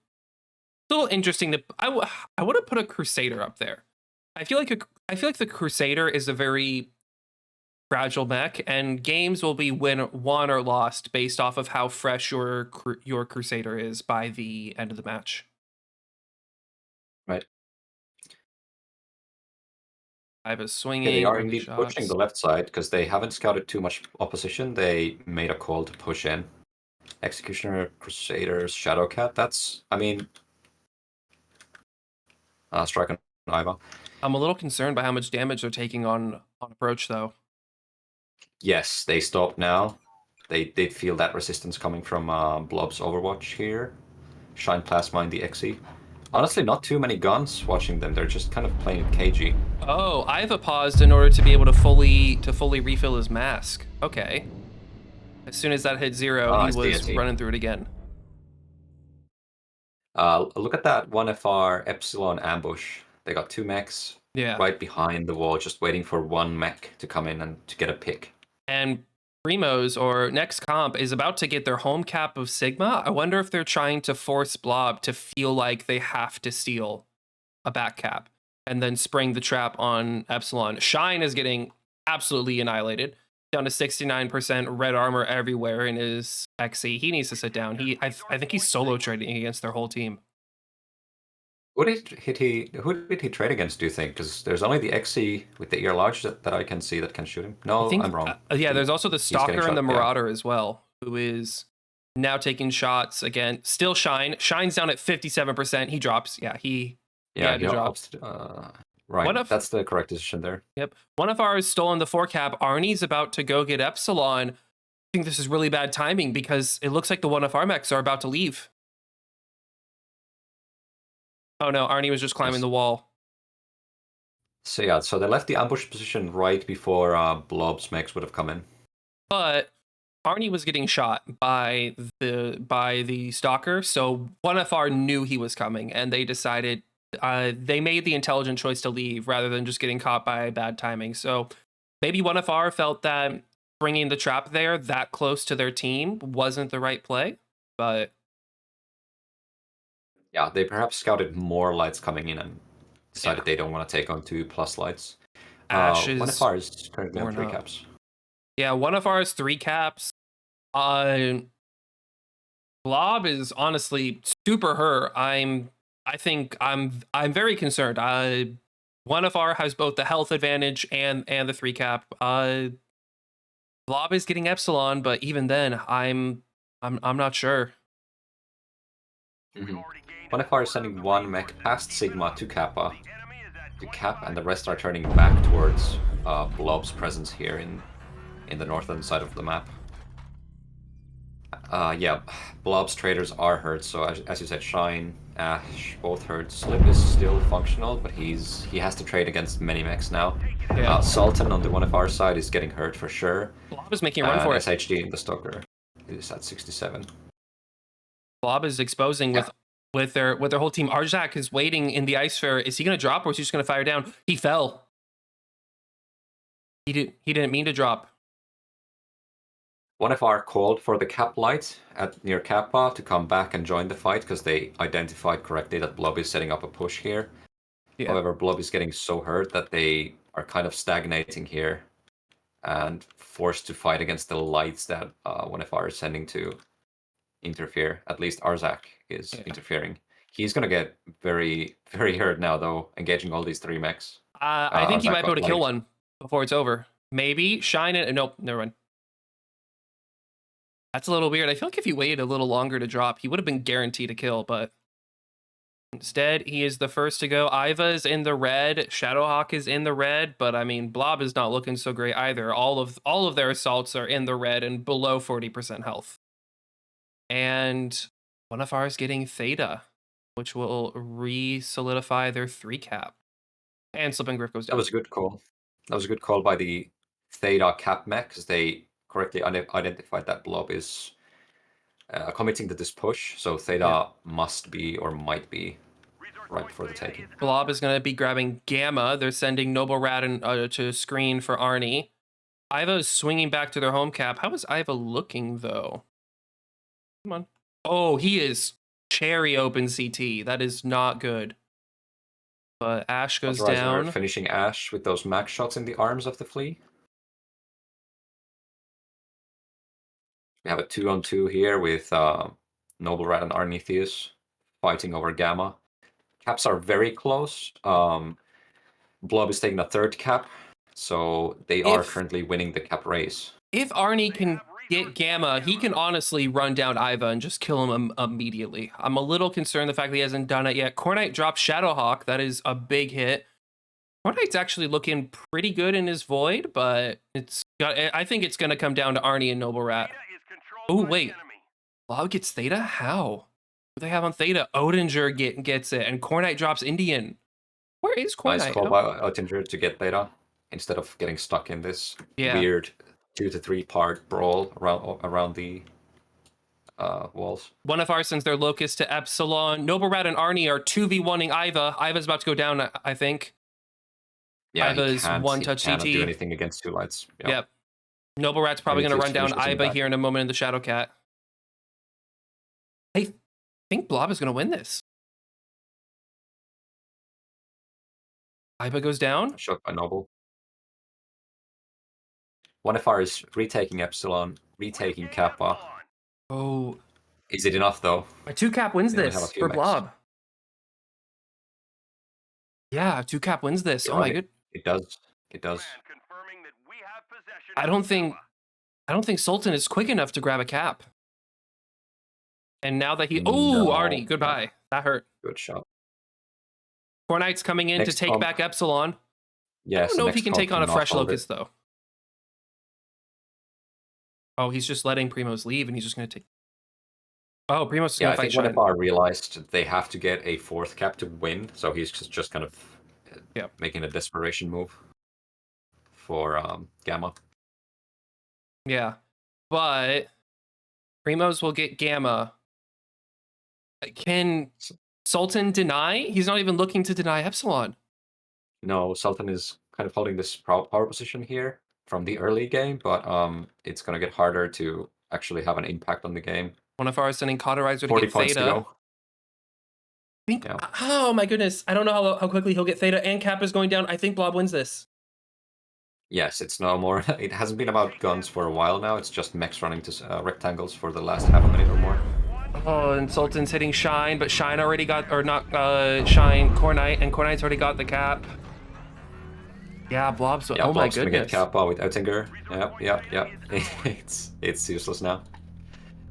interesting. I would have put a Crusader up there. I feel like the Crusader is a very fragile mech, and games will be won or lost based off of how fresh your Crusader is by the end of the match. Right. I have a swinging. Yeah, they are indeed pushing the left side because they haven't scouted too much opposition. They made a call to push in. Executioner, Crusaders, Shadowcat. That's, I mean, Strike and Iva. I'm a little concerned by how much damage they're taking on approach, though. Yes, they stopped now. They did feel that resistance coming from Blob's Overwatch here. Shine Plasma in the XE. Honestly, not too many guns watching them. They're just kind of playing it cagey. Oh, Iva paused in order to be able to fully refill his mask. Okay. As soon as that hit 0, he was running through it again. Look at that 1FR Epsilon ambush. They got 2 mechs right behind the wall, just waiting for 1 mech to come in and to get a pick. And Primo's or Next Comp is about to get their home cap of Sigma. I wonder if they're trying to force Blob to feel like they have to steal a back cap and then spring the trap on Epsilon. Shine is getting absolutely annihilated, down to 69% red armor everywhere in his XE. He needs to sit down. I think he's solo trading against their whole team. Who did he trade against, do you think? Because there's only the XE with the ear large that I can see that can shoot him. No, I'm wrong. Yeah, there's also the Stalker and the Marauder as well, who is now taking shots again. Still Shine. Shine's down at 57%. He drops. Yeah, he drops. Right, that's the correct decision there. Yep. 1FR has stolen the 4 cap. Arnie's about to go get Epsilon. I think this is really bad timing because it looks like the 1FR mechs are about to leave. Oh no, Arnie was just climbing the wall. So yeah, so they left the ambush position right before Blob's mechs would have come in. But Arnie was getting shot by the Stalker, so 1FR knew he was coming, and they decided they made the intelligent choice to leave rather than just getting caught by bad timing. So maybe 1FR felt that bringing the trap there that close to their team wasn't the right play, but yeah, they perhaps scouted more lights coming in and decided they don't want to take on 2+ lights. 1FR is currently on 3 caps. Yeah, 1FR is 3 caps. Blob is honestly super hurt. I think I'm very concerned. 1FR has both the health advantage and the 3 cap. Blob is getting Epsilon, but even then, I'm not sure. 1FR is sending 1 mech past Sigma to Kappa. to Cap, and the rest are turning back towards Blob's presence here in the northern side of the map. Yeah, Blob's traders are hurt, so as you said, Shine, Ash, both hurt. Slip is still functional, but he has to trade against many mechs now. Yeah. Sultan on the one of our side is getting hurt for sure. Blob is making a run for it. SHD in the Stalker is at 67. Blob is exposing with their whole team. Arzak is waiting in the ice fair. Is he going to drop or is he just going to fire down? He fell. He didn't mean to drop. One of our called for the Cap light near Kappa to come back and join the fight because they identified correctly that Blob is setting up a push here. Yeah. However, Blob is getting so hurt that they are kind of stagnating here and forced to fight against the lights that one of our is sending to interfere. At least Arzak is interfering. He's going to get very, very hurt now, though, engaging all these 3 mechs. I think he might be able to kill one before it's over. Maybe. Shine it. Nope, never mind. That's a little weird. I feel like if he waited a little longer to drop, he would have been guaranteed a kill, but instead, he is the first to go. Iva is in the red. Shadowhawk is in the red, but I mean, Blob is not looking so great either. All of their assaults are in the red and below 40% health. And one of ours getting Theta, which will re-solidify their 3 cap. And Slip and Griff goes down. That was a good call. That was a good call by the Theta cap mech, because they correctly identified that Blob is committing to this push, so Theta must be or might be right before the taking. Blob is going to be grabbing Gamma. They're sending Noble Rat to screen for Arnie. Iva is swinging back to their home cap. How is Iva looking, though? Come on. Oh, he is cherry open CT. That is not good. But Ash goes down. Finishing Ash with those max shots in the arms of the flea. We have a 2-on-2 here with Noble Rat and Arnithius fighting over Gamma. Caps are very close. Blob is taking a 3rd cap, so they are currently winning the cap race. If Arnie can get Gamma, he can honestly run down Iva and just kill him immediately. I'm a little concerned the fact that he hasn't done it yet. Cornite drops Shadowhawk. That is a big hit. Cornite's actually looking pretty good in his Void, but I think it's going to come down to Arnie and Noble Rat. Oh, wait. Blob gets Theta? How? Who do they have on Theta? Odinger gets it, and Cornite drops Indian. Where is Cornite? Nice call by Odinger to get Theta instead of getting stuck in this weird 2 to 3 part brawl around the walls. One of ours sends their Locust to Epsilon. Noble Rat and Arnie are 2v1ing Iva. Iva's about to go down, I think. Yeah, Iva's one-touch CT. He cannot do anything against 2 lights. Yep. Noble Rat's probably going to run down Iva here in a moment in the Shadow Cat. I think Blob is going to win this. Iva goes down. Shot by Noble. One of ours is retaking Epsilon, retaking Kappa. Oh. Is it enough, though? My 2 cap wins this for Blob. Yeah, 2 cap wins this. Oh my good. It does. It does. I don't think Sultan is quick enough to grab a cap. And now that he... Oh, Arnie, goodbye. No. That hurt. Good shot. Cornite's coming in to take back Epsilon. Yes, I don't know if he can take on a fresh Locust, though. Oh, he's just letting Primos leave, and he's just going to take... Oh, Primos is going to fight Shine. I think One realized they have to get a 4th cap to win, so he's just kind of making a desperation move for Gamma. Yeah, but Primos will get Gamma. Can Sultan deny? He's not even looking to deny Epsilon. No, Sultan is kind of holding this power position here from the early game, but it's going to get harder to actually have an impact on the game. One of ours sending Cauterizer to get Theta. To go. Oh my goodness. I don't know how quickly he'll get Theta, and Cap is going down. I think Blob wins this. Yes, it's no more. It hasn't been about guns for a while now. It's just mechs running to rectangles for the last half a minute or more. Oh, and Sultan's hitting Shine, but Shine already got, or not Shine, Cornite, and Cornite's already got the cap. Yeah, Blob's, oh my goodness. Gonna get Kappa with Oettinger. Yep. It's useless now.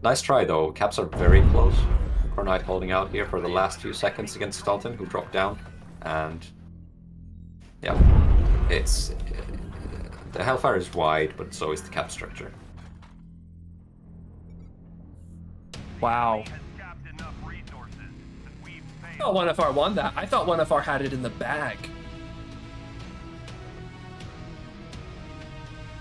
Nice try though. Caps are very close. Cornite holding out here for the last few seconds against Sultan, who dropped down. And Yeah, it's the Hellfire is wide, but so is the cap structure. Wow. I thought 1FR won that. I thought 1FR had it in the bag.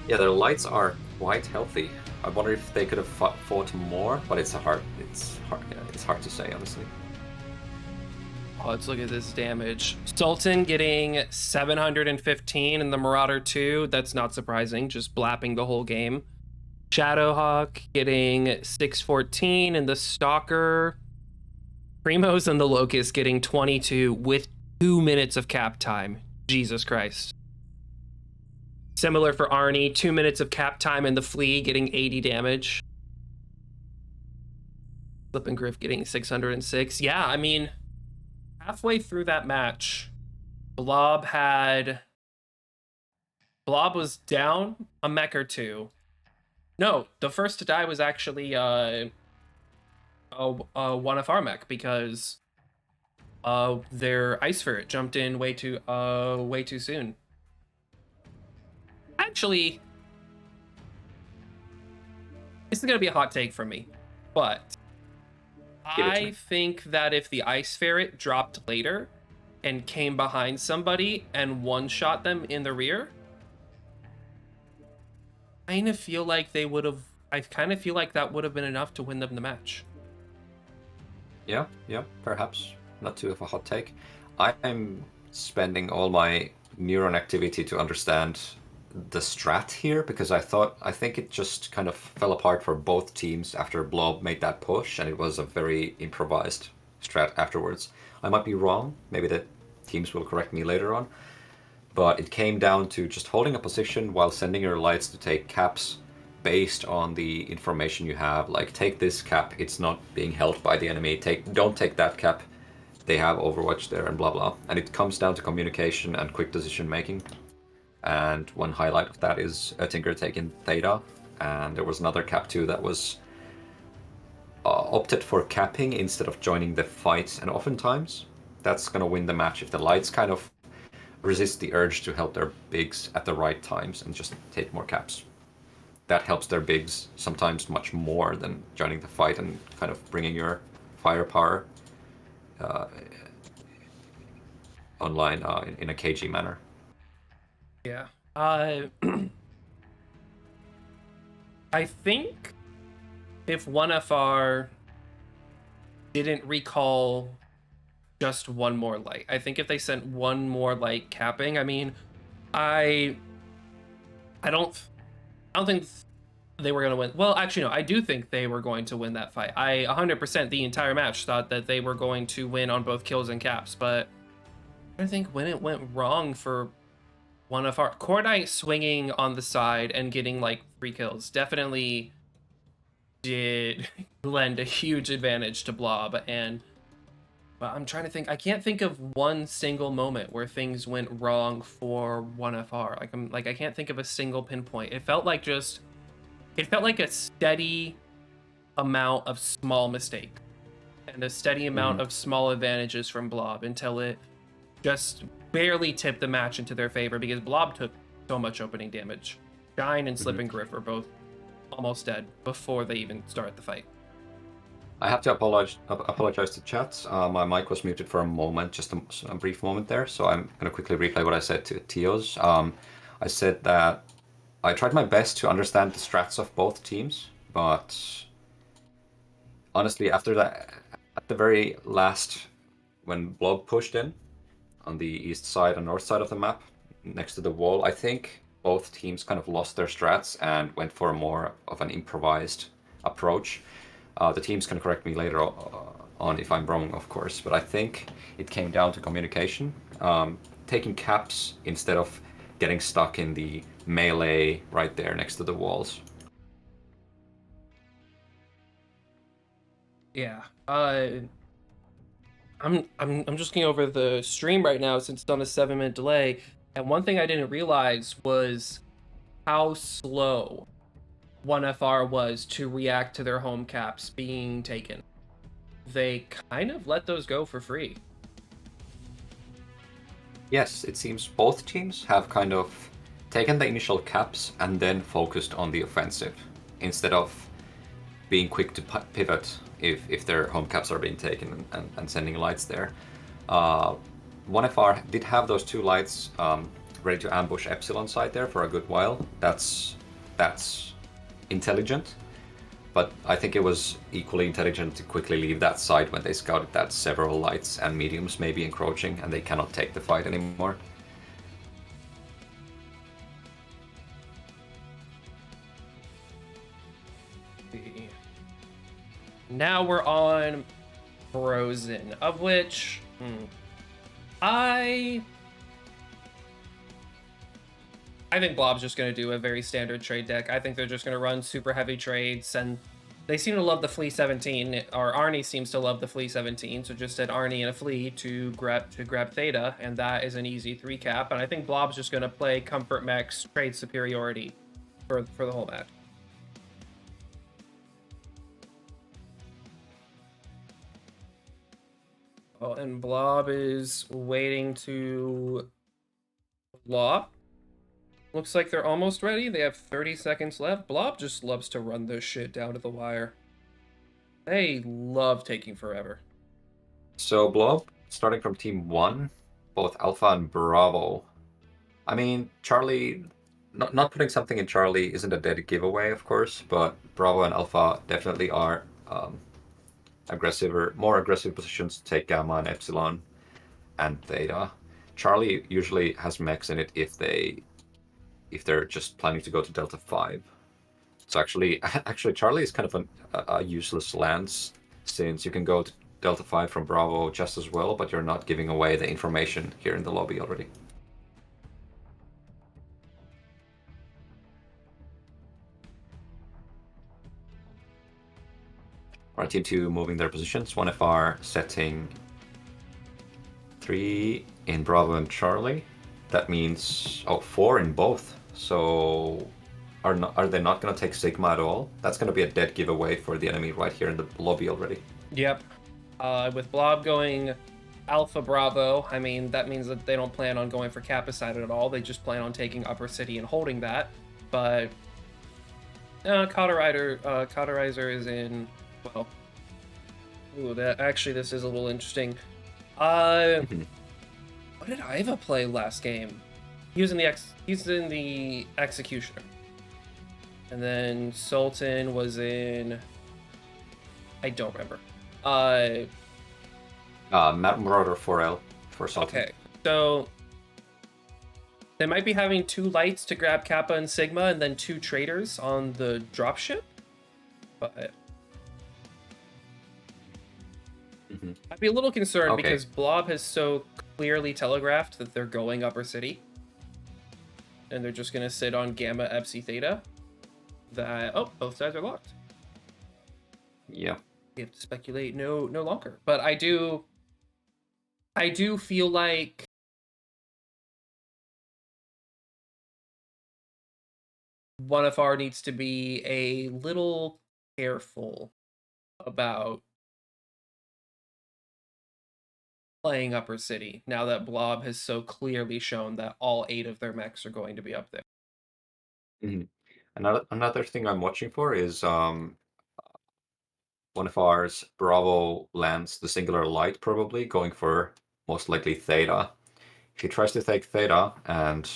Yeah, their lights are quite healthy. I wonder if they could have fought more, but it's hard. Yeah, it's hard to say, honestly. Oh, let's look at this damage. Sultan getting 715 in the Marauder 2. That's not surprising, just blapping the whole game. Shadowhawk getting 614 in the Stalker. Primos and the Locust getting 22 with 2 minutes of cap time. Jesus Christ. Similar for Arnie, 2 minutes of cap time in the Flea getting 80 damage. Flip and Griff getting 606. Yeah, I mean, halfway through that match, Blob was down a mech or two. No, the first to die was actually one of our mech because their ice ferret jumped in way too soon. Actually, this is gonna be a hot take from me, but I think that if the ice ferret dropped later and came behind somebody and one-shot them in the rear, I kind of feel like that would have been enough to win them the match. Yeah, perhaps. Not too of a hot take. I'm spending all my neuron activity to understand the strat here because I think it just kind of fell apart for both teams after Blob made that push, and it was a very improvised strat afterwards. I might be wrong, maybe the teams will correct me later on, but it came down to just holding a position while sending your lights to take caps based on the information you have. Like, take this cap, it's not being held by the enemy. Don't take that cap, they have Overwatch there, and blah blah. And it comes down to communication and quick decision making. And one highlight of that is Oettinger taking Theta, and there was another cap too that was opted for capping instead of joining the fight, and oftentimes that's gonna win the match if the lights kind of resist the urge to help their bigs at the right times and just take more caps. That helps their bigs sometimes much more than joining the fight and kind of bringing your firepower online in a cagey manner. Yeah. I think if 1FR didn't recall just one more light, I think if they sent one more light capping, I mean, I don't think they were going to win. Well, actually, no, I do think they were going to win that fight. I 100% the entire match thought that they were going to win on both kills and caps, but I think when it went wrong for 1FR, Core Knight swinging on the side and getting like 3 kills definitely did lend a huge advantage to Blob. And but I'm trying to think, I can't think of one single moment where things went wrong for 1FR. I can't think of a single pinpoint. It felt like a steady amount of small mistakes and a steady amount of small advantages from Blob until it just barely tipped the match into their favor because Blob took so much opening damage. Shine and Slip and Griff were both almost dead before they even started the fight. I have to apologize to chat. My mic was muted for a moment, just a brief moment there, so I'm going to quickly replay what I said to Tios. I said that I tried my best to understand the strats of both teams, but honestly, after that, at the very last, when Blob pushed in on the east side and north side of the map, next to the wall, I think both teams kind of lost their strats and went for more of an improvised approach. The teams can correct me later on if I'm wrong, of course, but I think it came down to communication. Taking caps instead of getting stuck in the melee right there next to the walls. Yeah. I'm just looking over the stream right now since it's on a 7-minute delay, and one thing I didn't realize was how slow 1FR was to react to their home caps being taken. They kind of let those go for free. Yes, it seems both teams have kind of taken the initial caps and then focused on the offensive instead of being quick to pivot if their home caps are being taken and sending lights there. Uh, 1FR did have those two lights ready to ambush Epsilon side there for a good while. That's intelligent, but I think it was equally intelligent to quickly leave that side when they scouted that several lights and mediums may be encroaching and they cannot take the fight anymore. Now we're on Frozen, of which I think Blob's just going to do a very standard trade deck. I think they're just going to run super heavy trades, and they seem to love the Flea 17, or Arnie seems to love the Flea 17, so just said Arnie and a Flea to grab Theta, and that is an easy 3 cap. And I think Blob's just going to play Comfort Mech's trade superiority for the whole match. Oh, and Blob is waiting to Blob. Looks like they're almost ready. They have 30 seconds left. Blob just loves to run this shit down to the wire. They love taking forever. So Blob, starting from Team 1, both Alpha and Bravo. I mean, Charlie, not putting something in Charlie isn't a dead giveaway, of course, but Bravo and Alpha definitely are more aggressive positions to take Gamma and Epsilon and Theta. Charlie usually has mechs in it if they're just planning to go to Delta 5. So actually Charlie is kind of a useless lance since you can go to Delta 5 from Bravo just as well, but you're not giving away the information here in the lobby already. Alright, Team 2 moving their positions. 1FR setting 3 in Bravo and Charlie. That means 4 in both. So are they not going to take Sigma at all? That's going to be a dead giveaway for the enemy right here in the lobby already. Yep. With Blob going Alpha Bravo, I mean, that means that they don't plan on going for Kappa side at all. They just plan on taking Upper City and holding that. But Cauterizer is in, well, ooh, this is a little interesting. What did Iva play last game? He's in the Executioner. And then Sultan was in, I don't remember. Marauder 4L for Sultan. Okay, so they might be having 2 lights to grab Kappa and Sigma, and then 2 traders on the dropship. But I'd be a little concerned because Blob has so clearly telegraphed that they're going Upper City, and they're just gonna sit on Gamma, Epsi, Theta. That both sides are locked. Yeah. We have to speculate no longer. But I do feel like one of our needs to be a little careful about playing Upper City now that Blob has so clearly shown that all 8 of their mechs are going to be up there. Another thing I'm watching for is one of ours, Bravo, lands the singular light, probably going for most likely Theta. If he tries to take Theta and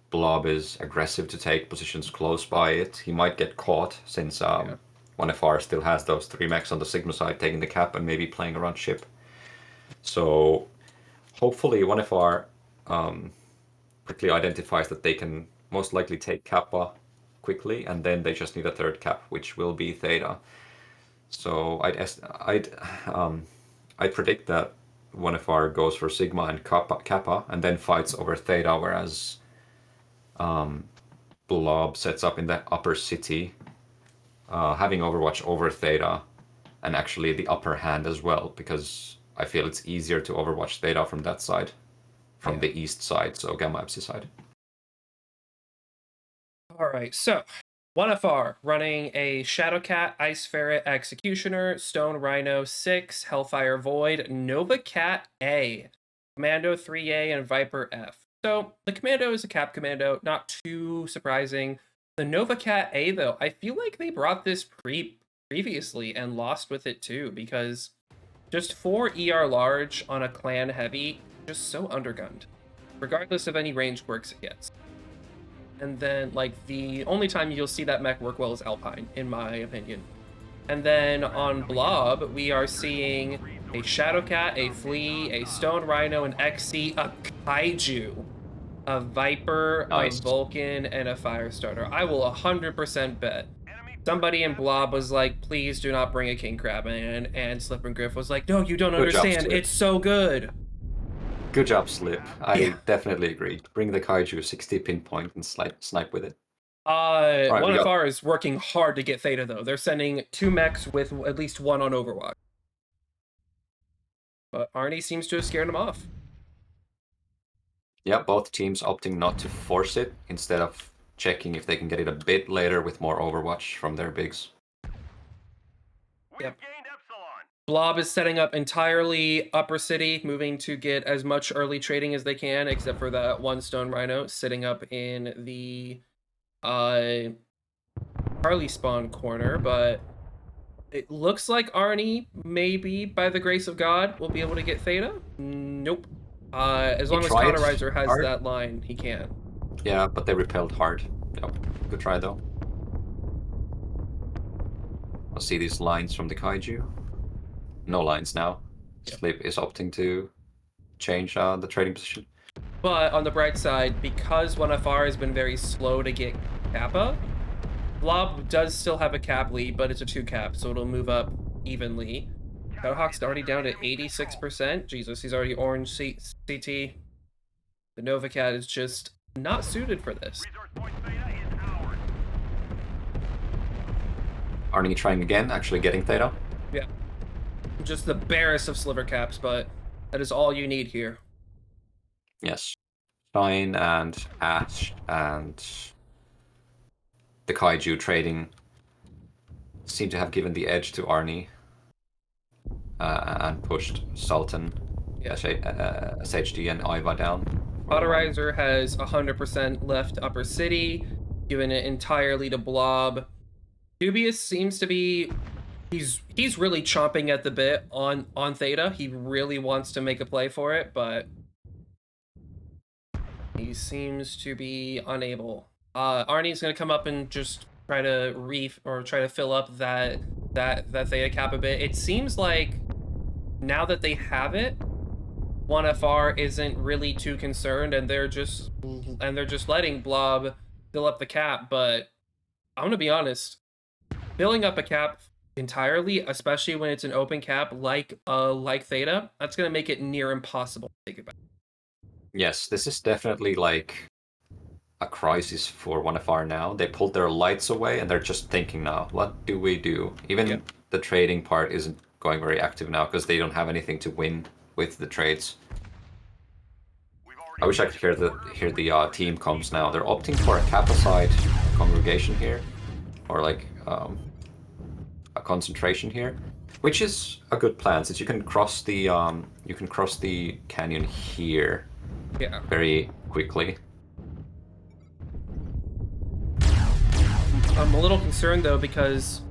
Blob is aggressive to take positions close by it, he might get caught since one of ours still has those 3 mechs on the Sigma side taking the cap and maybe playing around ship. So hopefully one of our quickly identifies that they can most likely take Kappa quickly, and then they just need a 3rd cap, which will be Theta. So I'd predict that one of our goes for Sigma and Kappa, and then fights over Theta, whereas Blob sets up in the Upper City, having Overwatch over Theta, and actually the upper hand as well, because I feel it's easier to Overwatch Theta from that side, from the east side, so Gamma Epsi side. Alright, so 1FR running a Shadowcat, Ice Ferret, Executioner, Stone Rhino 6, Hellfire Void, Nova Cat A. Commando 3A, and Viper F. So the Commando is a cap commando, not too surprising. The Nova Cat A, though, I feel like they brought this previously and lost with it too, because just 4 ER large on a clan heavy, just so undergunned, regardless of any range quirks it gets. And then, like, the only time you'll see that mech work well is Alpine, in my opinion. And then on Blob, we are seeing a Shadowcat, a Flea, a Stone Rhino, an XC, a Kaiju, a Viper, nice. a Vulcan, and a Firestarter. I will 100% bet somebody in Blob was like, please do not bring a King Crab in, and Slip and Griff was like, no, you don't understand. It's so good. Good job, Slip. I definitely agree. Bring the Kaiju 60 pinpoint and snipe with it. Right, 1FR is working hard to get Theta, though. They're sending 2 mechs with at least 1 on Overwatch. But Arnie seems to have scared him off. Yeah, both teams opting not to force it instead of checking if they can get it a bit later with more Overwatch from their bigs. Yep. Blob is setting up entirely Upper City, moving to get as much early trading as they can, except for that 1 Stone Rhino sitting up in the Harley spawn corner, but it looks like Arnie, maybe by the grace of God, will be able to get Theta. Nope. As long as Cauterizer has that line, he can. Yeah, but they repelled hard. Yep. Good try, though. I'll see these lines from the Kaiju. No lines now. Yep. Slip is opting to change the trading position. But on the bright side, because 1FR has been very slow to get Kappa, Blob does still have a cap lead, but it's a 2 cap, so it'll move up evenly. Shadowhawk's already down to 86%. Jesus, he's already orange CT. The Nova Cat is just not suited for this. Arnie trying again, actually getting Theta. Yeah. Just the barest of sliver caps, but that is all you need here. Yes. Shine and Ash and the Kaiju trading seem to have given the edge to Arnie and pushed Sultan, SHD, and Iva down. Cauterizer has 100% left Upper City, giving it entirely to Blob. Dubious seems to be... He's really chomping at the bit on Theta. He really wants to make a play for it, but he seems to be unable. Arnie's gonna come up and just try to fill up that Theta cap a bit. It seems like now that they have it, 1FR isn't really too concerned, and they're just letting Blob fill up the cap. But I'm gonna be honest, filling up a cap entirely, especially when it's an open cap like Theta, that's gonna make it near impossible to take it back. Yes, this is definitely like a crisis for 1FR now. They pulled their lights away and they're just thinking now, what do we do? Even the trading part isn't going very active now because they don't have anything to win with the trades. I wish I could hear the team comms now. They're opting for a Kappa side congregation here, or like a concentration here, which is a good plan since you can cross the canyon here very quickly. I'm a little concerned though, because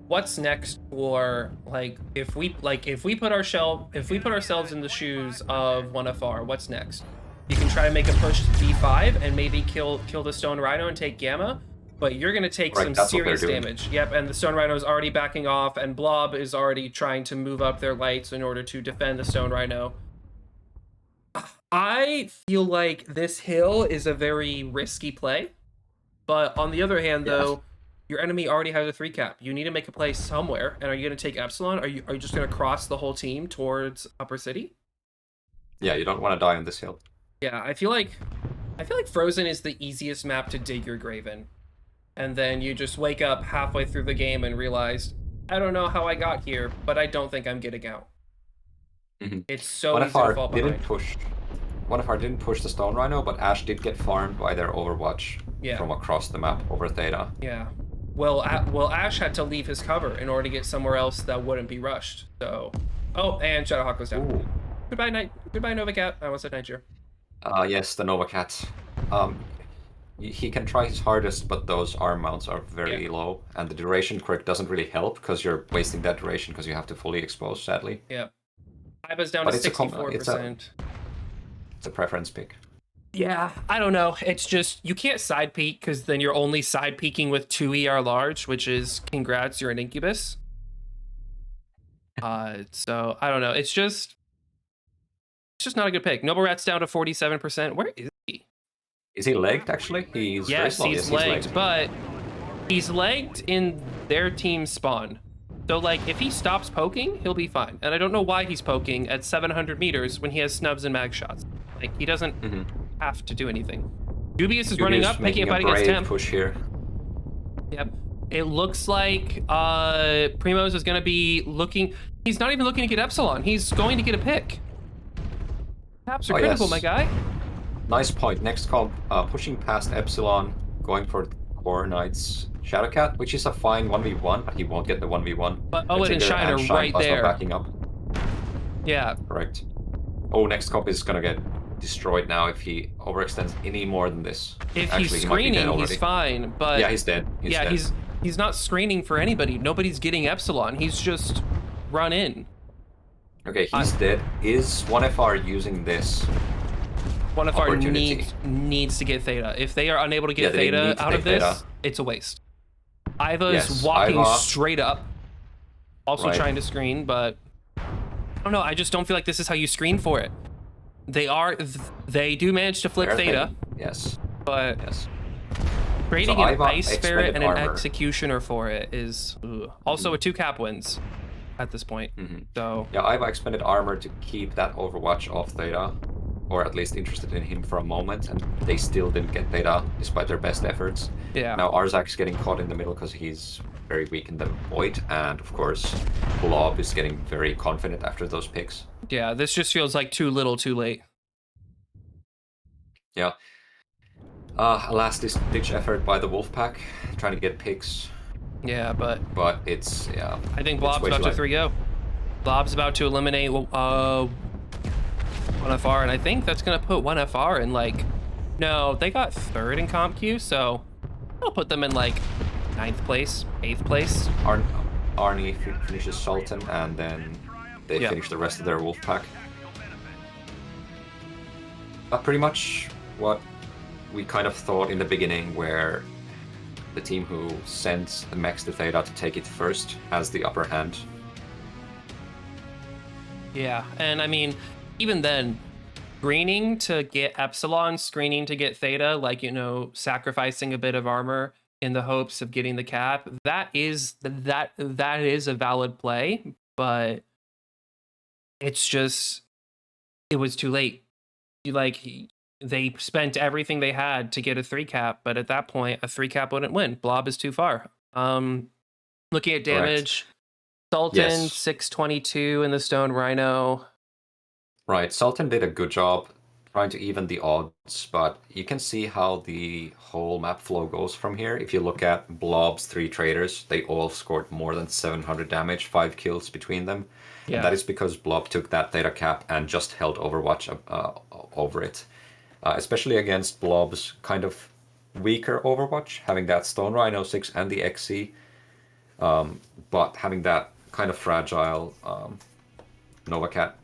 what's next for, like, if we put ourselves in the shoes of 1FR, what's next? You can try to make a push to D5 and maybe kill the Stone Rhino and take Gamma, but you're gonna take some serious damage. Yep, and the Stone Rhino is already backing off, and Blob is already trying to move up their lights in order to defend the Stone Rhino. I feel like this hill is a very risky play, but on the other hand, though, your enemy already has a 3 cap. You need to make a play somewhere, and are you going to take Epsilon? Are you just going to cross the whole team towards Upper City? Yeah, you don't want to die on this hill. Yeah, I feel like Frozen is the easiest map to dig your grave in, and then you just wake up halfway through the game and realize, I don't know how I got here, but I don't think I'm getting out. It's so easy to fall behind. 1FR didn't push the Stone Rhino, but Ash did get farmed by their Overwatch from across the map over Theta. Yeah. Well, Ash had to leave his cover in order to get somewhere else that wouldn't be rushed. So, oh, and Shadowhawk was down. Ooh. Goodbye, Goodbye, Novacat. I almost said Niger. Yes, the Nova Cat. He can try his hardest, but those arm mounts are very low, and the duration quirk doesn't really help because you're wasting that duration because you have to fully expose, sadly. Yeah. Iba's down But to it's 64%. It's a preference pick. Yeah, I don't know. It's just you can't side peek because then you're only side peeking with 2 ER large, which is congrats, you're an incubus. So I don't know. It's just not a good pick. Noble Rat's down to 47%. Where is he? Is he legged actually? He's very Yes, slow. he's legged, but he's legged in their team spawn. So like if he stops poking, he'll be fine. And I don't know why he's poking at 700 meters when he has snubs and mag shots. Like he doesn't have to do anything. Dubious is running up, making a fight against him. Push here. Yep. It looks like Primoz is going to be looking. He's not even looking to get Epsilon. He's going to get a pick. Taps are critical, my guy. Nice point. Next comp, pushing past Epsilon, going for Core Knight's Shadowcat, which is a fine 1v1, but he won't get the 1v1. But Owen and Shine are right there. Backing up. Yeah. Correct. Oh, next comp is gonna get destroyed now if he overextends any more than this. If he's screening, he's fine, but... Yeah, he's dead. He's not screening for anybody. Nobody's getting Epsilon. He's just run in. Okay, he's dead. Is 1FR using this? 1FR needs to get Theta. If they are unable to get Theta out of this, it's a waste. Iva is walking straight up, also trying to screen, but I don't know. I just don't feel like this is how you screen for it. They do manage to flip Theta. Yes. But creating an Ice Ferret and an Executioner for it is also a 2 cap wins at this point. So yeah, Iva expended armor to keep that Overwatch off Theta, or at least interested in him for a moment, and they still didn't get Theta despite their best efforts. Yeah. Now Arzak's getting caught in the middle because he's very weak in the Void, and of course Blob is getting very confident after those picks. Yeah, this just feels like too little too late. Yeah. A last-ditch effort by the Wolfpack, trying to get picks. Yeah, but it's, yeah. I think Blob's about to 3-0. Blob's about to eliminate 1FR, and I think that's going to put 1FR in, like... No, they got 3rd in comp queue, so I'll put them in, like, 9th place, 8th place. Arnie finishes Sultan, and then they finish the rest of their Wolfpack. Pretty much what we kind of thought in the beginning, where the team who sends the mechs to Theta to take it first has the upper hand. Yeah, and I mean, even then, screening to get Epsilon, screening to get Theta, like, you know, sacrificing a bit of armor in the hopes of getting the cap, that is a valid play, but it's just, it was too late. They spent everything they had to get a 3 cap, but at that point, a 3 cap wouldn't win. Blob is too far. Looking at damage, Sultan, 622 in the Stone Rhino. Right, Sultan did a good job trying to even the odds, but you can see how the whole map flow goes from here. If you look at Blob's 3 traders, they all scored more than 700 damage, 5 kills between them. Yeah. And that is because Blob took that Theta cap and just held Overwatch over it. Especially against Blob's kind of weaker Overwatch, having that Stone Rhino 6 and the XC, but having that kind of fragile Nova Cat.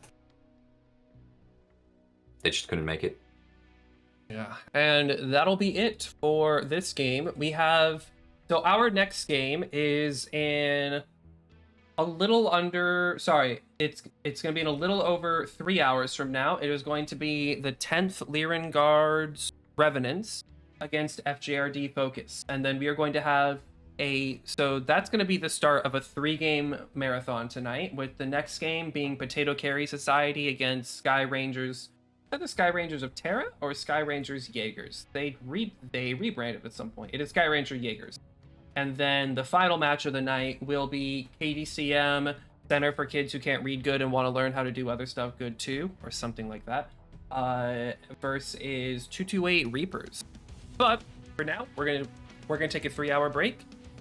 They just couldn't make it. Yeah, and that'll be it for this game. We have, so our next game is in a little under, sorry, it's going to be in a little over 3 hours from now. It is going to be the 10th Lyran Guards Revenants against FJRD Focus. And then we are going to have so that's going to be the start of a 3-game marathon tonight, with the next game being Potato Carry Society against Sky Rangers. Are the Sky Rangers of Terra or Sky Rangers Jaegers? They rebranded at some point. It is Sky Ranger Jaegers. And then the final match of the night will be KDCM, Center for Kids Who Can't Read Good and Want to Learn How to Do Other Stuff Good Too, or something like that. Versus 228 Reapers. But for now, we're gonna take a 3-hour break,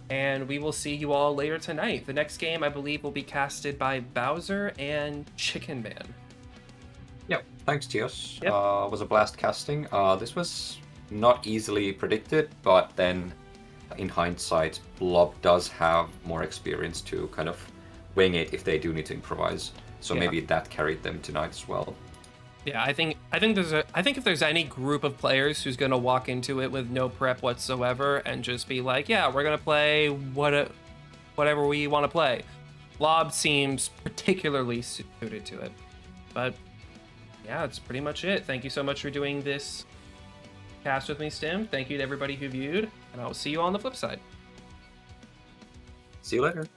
and we will see you all later tonight. The next game, I believe, will be casted by Bowser and Chicken Man. Yeah, thanks, Tios. Yep. Was a blast casting. This was not easily predicted, but then in hindsight, Blob does have more experience to kind of wing it if they do need to improvise. So Yeah. maybe that carried them tonight as well. Yeah, I think if there's any group of players who's gonna walk into it with no prep whatsoever and just be like, yeah, we're gonna play whatever we want to play, Blob seems particularly suited to it. But yeah, that's pretty much it. Thank you so much for doing this cast with me, Stim. Thank you to everybody who viewed, and I'll see you on the flip side. See you later.